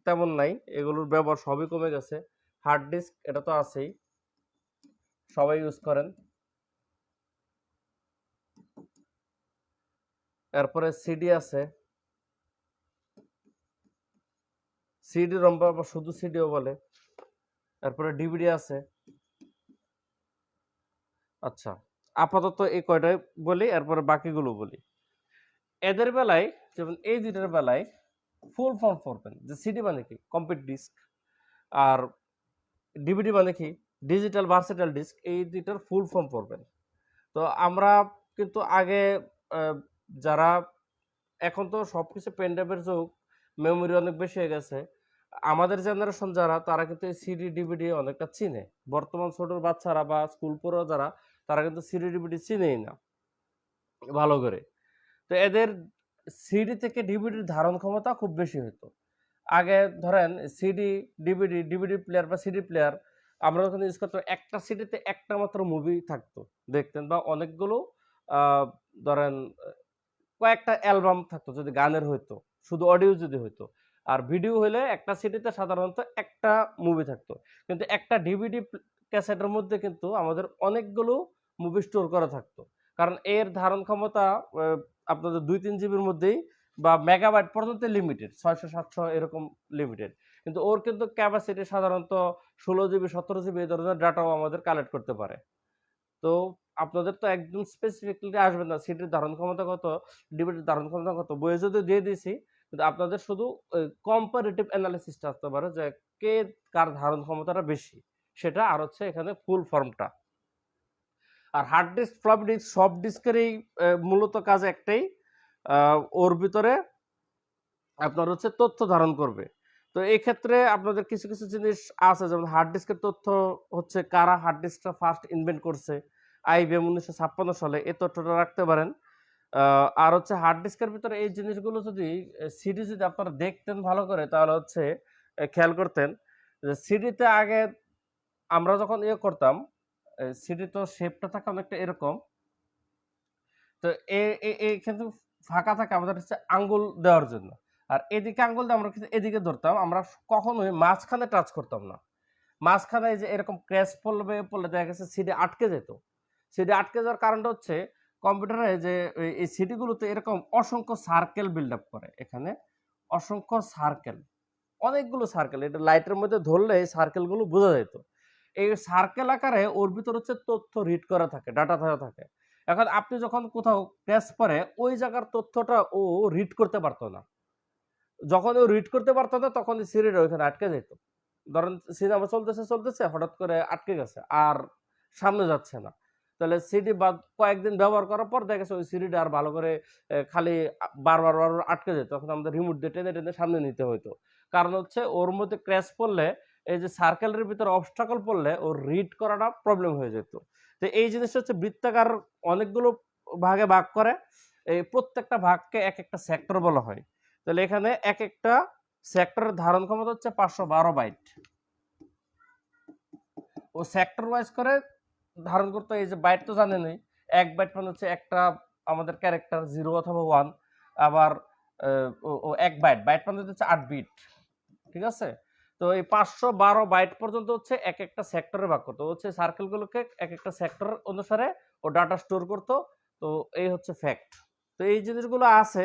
তেমন নাই, এগুলোর ব্যবহার সবই কমে গেছে। হার্ড ডিস্ক এটা তো আছেই, সবাই ইউজ করেন। এরপরে সিডি আছে, সিডি রম বা শুধু সিডিও বলে। এরপরে ডিভিডি আছে। আচ্ছা, আপাতত এই কয়টাই বলি, এরপরে বাকিগুলো বলি। এদের বেলায়, যেমন এই দুইটার বেলায় ফুল ফর্ম পড়বেন, যে সিডি মানে কি, কম্প্যাক্ট ডিস্ক, আর ডিভিডি মানে কি, ডিজিটাল ভার্সেটাইল ডিস্ক। এই দুইটার ফুল ফর্ম পড়বেন। তো আমরা কিন্তু আগে যারা, এখন তো সবকিছু পেন ড্রাইভের যুগ, মেমোরি অনেক বেশি হয়ে গেছে। আমাদের জেনারেশন যারা, তারা কিন্তু এই সিডি ডিভিডি অনেকটা চিনে। বর্তমান ছোট বাচ্চারা বা স্কুল পড়ুয়া যারা, তারা কিন্তু সিডি ডিভিডি চিনেই না ভালো করে। তো এদের সিডি থেকে ডিভিডির ধারণ ক্ষমতা খুব বেশি হতো। আগে ধরেন সিডি ডিভিডি, ডিভিডি প্লেয়ার বা সিডি প্লেয়ার আমরা যখন ইউজ করতাম, একটা সিডিতে একটা মাত্র মুভি থাকতো, দেখতেন, বা অনেকগুলো ধরেন কয়েকটা অ্যালবাম থাকতো যদি গানের হইতো, শুধু অডিও যদি হইতো। আর ভিডিও হইলে একটা সিডিতে সাধারণত একটা মুভি থাকতো। কিন্তু একটা ডিভিডি ক্যাসেটের মধ্যে কিন্তু আমাদের অনেকগুলো মুভি স্টোর করা থাকতো। কারণ এর ধারণ ক্ষমতা আপনাদের 2-3 জিবির মধ্যেই, বা মেগাবাইট পর্যন্ত লিমিটেড, 600-700 এরকম লিমিটেড। কিন্তু ওর কিন্তু ক্যাপাসিটি সাধারণত 16 জিবি 17 জিবি এই ধরনের ডাটাও আমাদের কালেক্ট করতে পারে। তো আপনাদের তো একদম স্পেসিফিকলি আসবে না সিডির ধারণ ক্ষমতা কত, ডিভিডির ধারণ ক্ষমতা কত, বইয়ে যদি দিয়ে দিয়েছি, কিন্তু আপনাদের শুধু কম্পারেটিভ অ্যানালিসিসটা আসতে পারে, যে কে কার ধারণ ক্ষমতাটা বেশি, সেটা। আর হচ্ছে এখানে ফুল ফর্মটা। আর হার্ড ডিস্ক, ফ্লপি ডিস্ক, সব ডিস্কেরই মূলত কাজ একটাই, ওর ভিতরে আপনার হচ্ছে তথ্য ধারণ করবে। তো এই ক্ষেত্রে আপনাদের কিছু কিছু জিনিস আছে, যেমন হার্ড ডিস্কের তথ্য হচ্ছে কারা হার্ড ডিস্কটা ফার্স্ট ইনভেন্ট করছে, আইবিএম 1956 সালে, এই তথ্যটা রাখতে পারেন। আর হচ্ছে হার্ড ডিস্কের ভিতরে এই জিনিসগুলো যদি, সিডি যদি আপনারা দেখতেন ভালো করে, তাহলে হচ্ছে খেয়াল করতেন যে সিডিতে আগে আমরা যখন ইয়ে করতাম, সিডি তো শেপটা থাকে অনেকটা এরকম। তো এই কিন্তু ফাঁকা থাকে আমাদের হচ্ছে আঙ্গুল দেওয়ার জন্য। আর এদিকে আঙ্গুল দিয়ে আমরা কিন্তু এদিকে ধরতাম, আমরা কখনোই মাঝখানে টাচ করতাম না। মাঝখানে এই যে এরকম ক্র্যাশ পড়লে দেখা গেছে সিডি আটকে যেত। সিডি আটকে যাওয়ার কারণটা হচ্ছে, কম্পিউটারে যে এই সিডি গুলোতে এরকম অসংখ্য সার্কেল বিল্ড আপ করে। এখানে অসংখ্য সার্কেল, অনেকগুলো সার্কেল, এটা লাইটের মধ্যে ধরলে এই সার্কেলগুলো বোঝা যেত। এই সার্কেল আকারে ওর ভিতর হচ্ছে তথ্য রিড করা থাকে, ডাটা দেওয়া থাকে। এখন আপনি যখন কোথাও প্রেস করে, ওই জায়গার তথ্যটা ও রিড করতে পারতো না। যখন ও রিড করতে পারতো না, তখন সিডিটা ওইখানে আটকে যেত। ধরেন সিনেমা চলতেছে চলতেছে, হঠাৎ করে আটকে গেছে, আর সামনে যাচ্ছে না। তাহলে সিডি বা কয়েকদিন ব্যবহার করার পর দেখা গেছে ওই সিডিটা আর ভালো করে খালি বারবার বারবার আটকে যেত। তখন আমাদের রিমোট দিয়ে টেনে টেনে সামনে নিতে হইতো। কারণ হচ্ছে ওর মধ্যে ক্র্যাশ পড়লে, এই যে সার্কেলের ভিতরে অবস্টাকল পড়লে ওর রিড করাটা প্রবলেম হয়ে যেত। তো এই জিনিসটা হচ্ছে বৃত্তাকার অনেকগুলো ভাগে ভাগ করে। এই প্রত্যেকটা ভাগকে এক একটা সেক্টর বলা হয়। তাহলে এখানে এক একটা সেক্টরের ধারণ ক্ষমতা হচ্ছে 512 বাইট। ও সেক্টর ওয়াইজ করে ধারণ করতে, এই যে বাইট তো জানেনই, 1 বাইট মানে হচ্ছে একটা আমাদের ক্যারেক্টার 0 অথবা 1। আবার ও 1 বাইট, বাইট মানে হচ্ছে 8 বিট। ঠিক আছে? তো এই 512 বাইট পর্যন্ত হচ্ছে এক একটা সেক্টরে ভাগ করতো। হচ্ছে সার্কেলগুলোকে এক একটা সেক্টর অনুসারে ও ডাটা স্টোর করতো। তো এই হচ্ছে ফ্যাক্ট। তো এই জিনিসগুলো আছে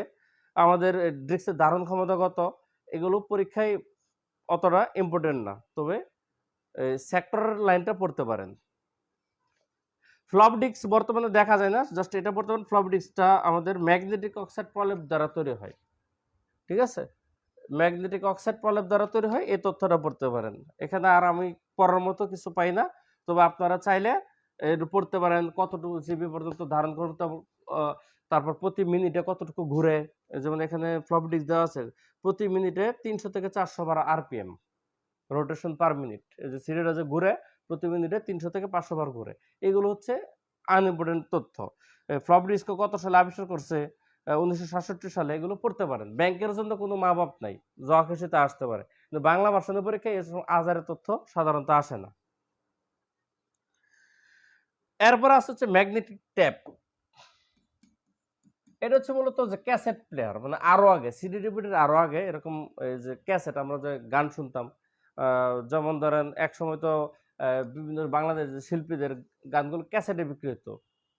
আমাদের ডিস্কের ধারণ ক্ষমতা কত, এগুলো পরীক্ষায় অতটা ইম্পর্টেন্ট না, তবে সেক্টরের লাইনটা পড়তে পারেন। ফ্লপ ডিস্ক বর্তমানে দেখা যায় না, জাস্ট এটা বর্তমানে ফ্লপ ডিস্কটা আমাদের ম্যাগনেটিক অক্সাইড প্রলেপ দ্বারা তৈরি হয়। ঠিক আছে? ম্যাগনেটিক অক্সাইড প্রলেপ দ্বারা তৈরি হয়, এই তথ্যটা পড়তে পারেন। এখানে আর আমি পড়ার মতো কিছু পাই না, তবে আপনারা চাইলে পড়তে পারেন কতটুকু জিবি পর্যন্ত ধারণ করতে, তারপর প্রতি মিনিটে কতটুকু ঘুরে। যেমন এখানে ফ্লপ ডিস্ক দেওয়া আছে, প্রতি মিনিটে 300 থেকে 400 বার আরপিএম, রোটেশন পার মিনিট। এই যে সিরিজটা যে ঘুরে, প্রতি মিনিটে 300 থেকে 500 বার ঘুরে। এগুলো হচ্ছে আনইম্পর্টেন্ট তথ্য। ফ্লপ ডিস্ক কত সালে আবিষ্কার করছে, 1967 সালে, এগুলো পড়তে পারেন। ব্যাংকের জন্য কোনো মা বাপ নাই, যা খুশি তা আসতে পারে, কিন্তু বাংলা ভার্সনের পরীক্ষায় এরকম আজারের তথ্য সাধারণত আসে না। এরপর আসছে হচ্ছে ম্যাগনেটিক ট্যাপ। এটা হচ্ছে মূলত যে ক্যাসেট প্লেয়ার, মানে আরো আগে সিডি ডিভিডির আরো আগে এরকম এই যে ক্যাসেট আমরা যে গান শুনতাম, যেমন ধরেন এক সময় তো বিভিন্ন বাংলাদেশের শিল্পীদের গানগুলো ক্যাসেটে বিক্রি হতো,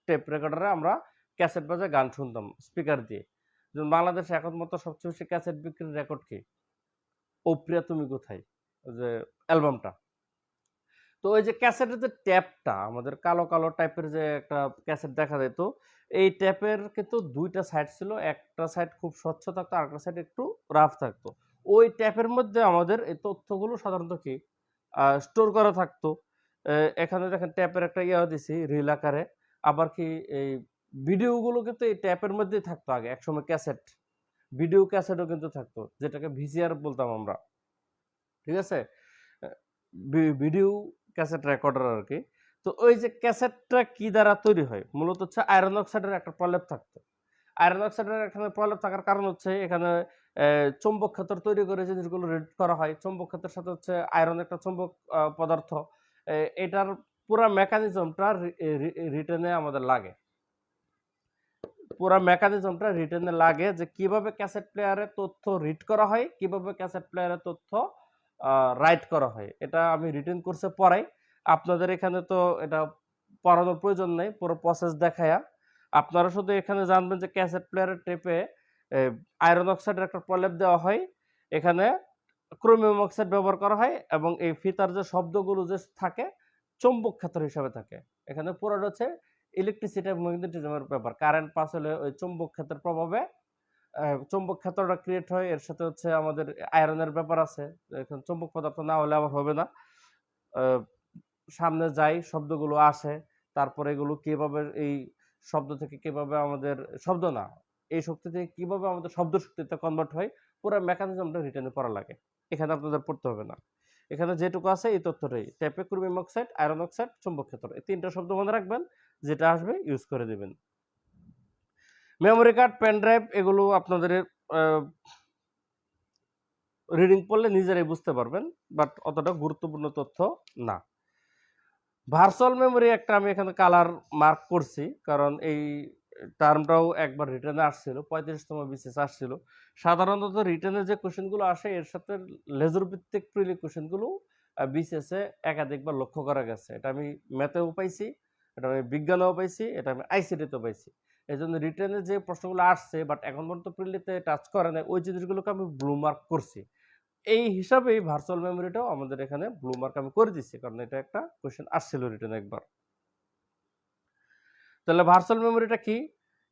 টেপ রেকর্ডারে আমরা ক্যাসেট বাজে গান শুনতাম স্পিকার দিয়ে। যেমন বাংলাদেশে এখন মতো সবচেয়ে বেশি ক্যাসেট বিক্রির রেকর্ড কি? ও প্রিয়া তুমি কোথায়, ওই যে অ্যালবামটা। তো ওই যে ক্যাসেটের যে ট্যাপটা আমাদের কালো কালো টাইপের যে একটা ক্যাসেট দেখা যেত, এই ট্যাপের কিন্তু দুইটা সাইড ছিল, একটা সাইড খুব স্বচ্ছ থাকতো, আরেকটা সাইড একটু রাফ থাকতো। ওই ট্যাপের মধ্যে আমাদের এই তথ্যগুলো সাধারণত কি স্টোর করা থাকতো। এখানে দেখেন ট্যাপের একটা ইয়া দিছি রিল আকারে। আবার কি এই ভিডিওগুলো কিন্তু এই ট্যাপের মধ্যেই থাকতো আগে একসময়, ক্যাসেট ভিডিও ক্যাসেটও কিন্তু থাকতো, যেটাকে ভিসিআর বলতাম আমরা। ঠিক আছে? ভিডিও ক্যাসেট রেকর্ডার আর কি। তো ওই যে ক্যাসেটটা কি দ্বারা তৈরি হয়, মূলত হচ্ছে আয়রন অক্সাইডের একটা প্রলেপ থাকতো। আয়রন অক্সাইডের এখানে প্রলেপ থাকার কারণ হচ্ছে এখানে চৌম্বক ক্ষেত্র তৈরি করে জিনিসগুলো রিড করা হয়। চৌম্বক ক্ষেত্রের সাথে হচ্ছে আয়রন একটা চৌম্বক পদার্থ। এটার পুরা মেকানিজমটা রিটেনে আমাদের লাগে। পুরা মেকানিজমটা রিটেনে লাগে যে কিভাবে ক্যাসেট প্লেয়ারে তথ্য রিড করা হয়, কিভাবে ক্যাসেট প্লেয়ারে তথ্য রাইট করা হয়। এটা আমি রিটেন কোর্সে পড়াই। আপনাদের এখানে তো এটা পড়ানোর প্রয়োজন নেই, পুরো প্রসেস দেখায়া। আপনারা শুধু এখানে জানবেন যে ক্যাসেট প্লেয়ারের টেপে আয়রন অক্সাইডের একটা প্রলেপ দেওয়া হয়, এখানে ক্রোমিয়াম অক্সাইড ব্যবহার করা হয়, এবং এই ফিতার যে শব্দগুলো যে থাকে চৌম্বক ক্ষেত্র হিসাবে থাকে। এখানে পুরোটা হচ্ছে ইলেকট্রিসিটি এবং ম্যাগনেটিজমের ব্যাপার। কারেন্ট পাস হলে ওই চৌম্বক ক্ষেত্রের প্রভাবে চৌম্বক ক্ষেত্রটা ক্রিয়েট হয়। এর সাথে হচ্ছে আমাদের আয়রনের ব্যাপার আছে, এখন চৌম্বক পদার্থ না হলে আবার হবে না। সামনে যাই শব্দগুলো আসে, তারপরে এগুলো কিভাবে এই শব্দ থেকে কিভাবে আমাদের শব্দ না, এই শক্তি থেকে কিভাবে আমাদের শব্দ শক্তিতে কনভার্ট হয়, পুরো মেকানিজমটা রিটেনে পড়া লাগে। এখানে আপনাদের পড়তে হবে না। এখানে যেটুকু আছে এই তথ্যটাই, ট্যাপে ক্রোমিয়াম অক্সাইড, আয়রন অক্সাইড, চৌম্বক ক্ষেত্র, এই তিনটা শব্দ মনে রাখবেন, যেটা আসবে ইউজ করে দিবেন। মেমোরি কার্ড, পেন ড্রাইভ, এগুলো আপনাদের রিডিং পড়লে নিজেরাই বুঝতে পারবেন, বাট অতটা গুরুত্বপূর্ণ তথ্য না। ভার্চুয়াল মেমোরি একটা আমি এখানে কালার মার্ক করছি, কারণ এই টার্মটাও একবার রিটেনে আসছিল, 35তম বিসিএস আসছিল। সাধারণত রিটেনে যে কোশ্চেনগুলো আসে এর সাথে লেজর ভিত্তিক প্রিলি কোশ্চেনগুলো বিসিএসে একাধিকবার লক্ষ্য করা গেছে। এটা আমি ম্যাথেও পাইছি, এটা আমি বিজ্ঞানেও পাইছি, এটা আমি আইসিটিতেও পাইছি। এই জন্য রিটেনে যে প্রশ্নগুলো আসছে বাট এখন পর্যন্ত প্রিলিতে টাচ করে না, ওই জিনিসগুলোকে আমি ব্লু মার্ক করছি। এই হিসাবেই ভার্চুয়াল মেমোরিটাও আমাদের এখানে ব্লু মার্ক আমি করে দিচ্ছি, কারণ এটা একটা কোশ্চেন আসছিল রিটেন একবার। তাহলে ভার্চুয়াল মেমোরিটা কি?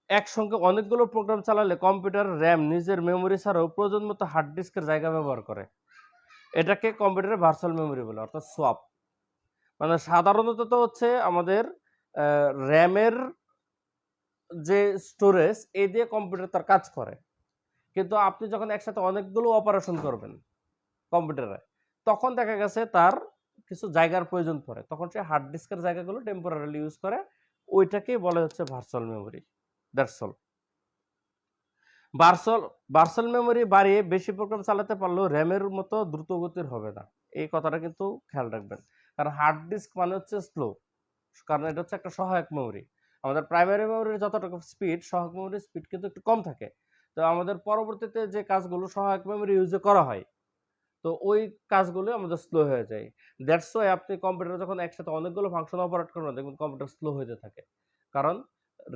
একসঙ্গে অনেকগুলো প্রোগ্রাম চালালে কম্পিউটার র্যাম নিজের মেমোরি ছাড়াও প্রয়োজন মতো হার্ড ডিস্কের জায়গা ব্যবহার করে। এটাকে কম্পিউটারের ভার্চুয়াল মেমোরি বলে, অর্থাৎ সোয়াপ। মানে সাধারণত তো হচ্ছে আমাদের র্যামের যে স্টোরেজ এই দিয়ে কম্পিউটার তার কাজ করে, কিন্তু আপনি যখন একসাথে অনেকগুলো অপারেশন করবেন কম্পিউটারে, তখন দেখা গেছে তার কিছু জায়গার প্রয়োজন পড়ে, তখন সে হার্ড ডিস্কের জায়গাগুলো টেম্পোরারিলি ইউজ করে, ওইটাকেই বলে হচ্ছে virtual memory. That's all. Virtual virtual memory বাড়িয়ে বেশি প্রোগ্রাম চালাতে পারলেও র্যামের মতো দ্রুত গতির হবে না, এই কথাটা কিন্তু খেয়াল রাখবেন। কারণ হার্ড ডিস্ক মানে হচ্ছে স্লো, কারণ এটা হচ্ছে একটা সহায়ক মেমোরি। আমাদের প্রাইমারি মেমোরির যতটুকু স্পিড, সহায়ক মেমোরির স্পিড কিন্তু একটু কম থাকে। তো আমাদের পরবর্তীতে যে কাজগুলো সহায়ক মেমোরি ইউজে করা হয়, তো ওই কাজগুলো আমাদের স্লো হয়ে যায়। দ্যাটস ওয়াই আপনি কম্পিউটারে যখন একসাথে অনেকগুলো ফাংশন অপারেট করবেন দেখবেন কম্পিউটার স্লো হতে থাকে, কারণ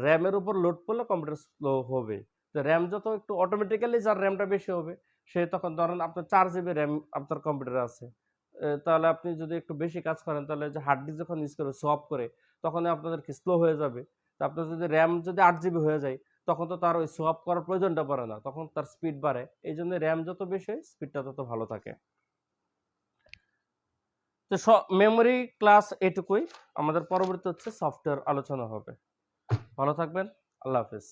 র্যামের উপর লোড পড়লে কম্পিউটার স্লো হবে। তো র্যাম যত একটু অটোমেটিক্যালি, যার র্যামটা বেশি হবে সে, তখন ধরেন আপনার 4 GB র্যাম আপনার কম্পিউটারে আছে, তাহলে আপনি যদি একটু বেশি কাজ করেন তাহলে যে হার্ড ডিস্ক যখন ইউজ করে সোয়াপ করে, তখন আপনাদের কি স্লো হয়ে যাবে। তো আপনার যদি র্যাম যদি 8 GB হয়ে যায়, তখন তো তার ওই সোয়াপ করার প্রয়োজনটা পড়ে না, তখন তার স্পিড বাড়ে। এই জন্য র্যাম যত বেশি হয় স্পিডটা তত ভালো থাকে। তো মেমোরি ক্লাস এটুকুই, আমাদের পরবর্তী হচ্ছে সফটওয়্যার আলোচনা হবে। ভালো থাকবেন, আল্লাহ হাফেজ।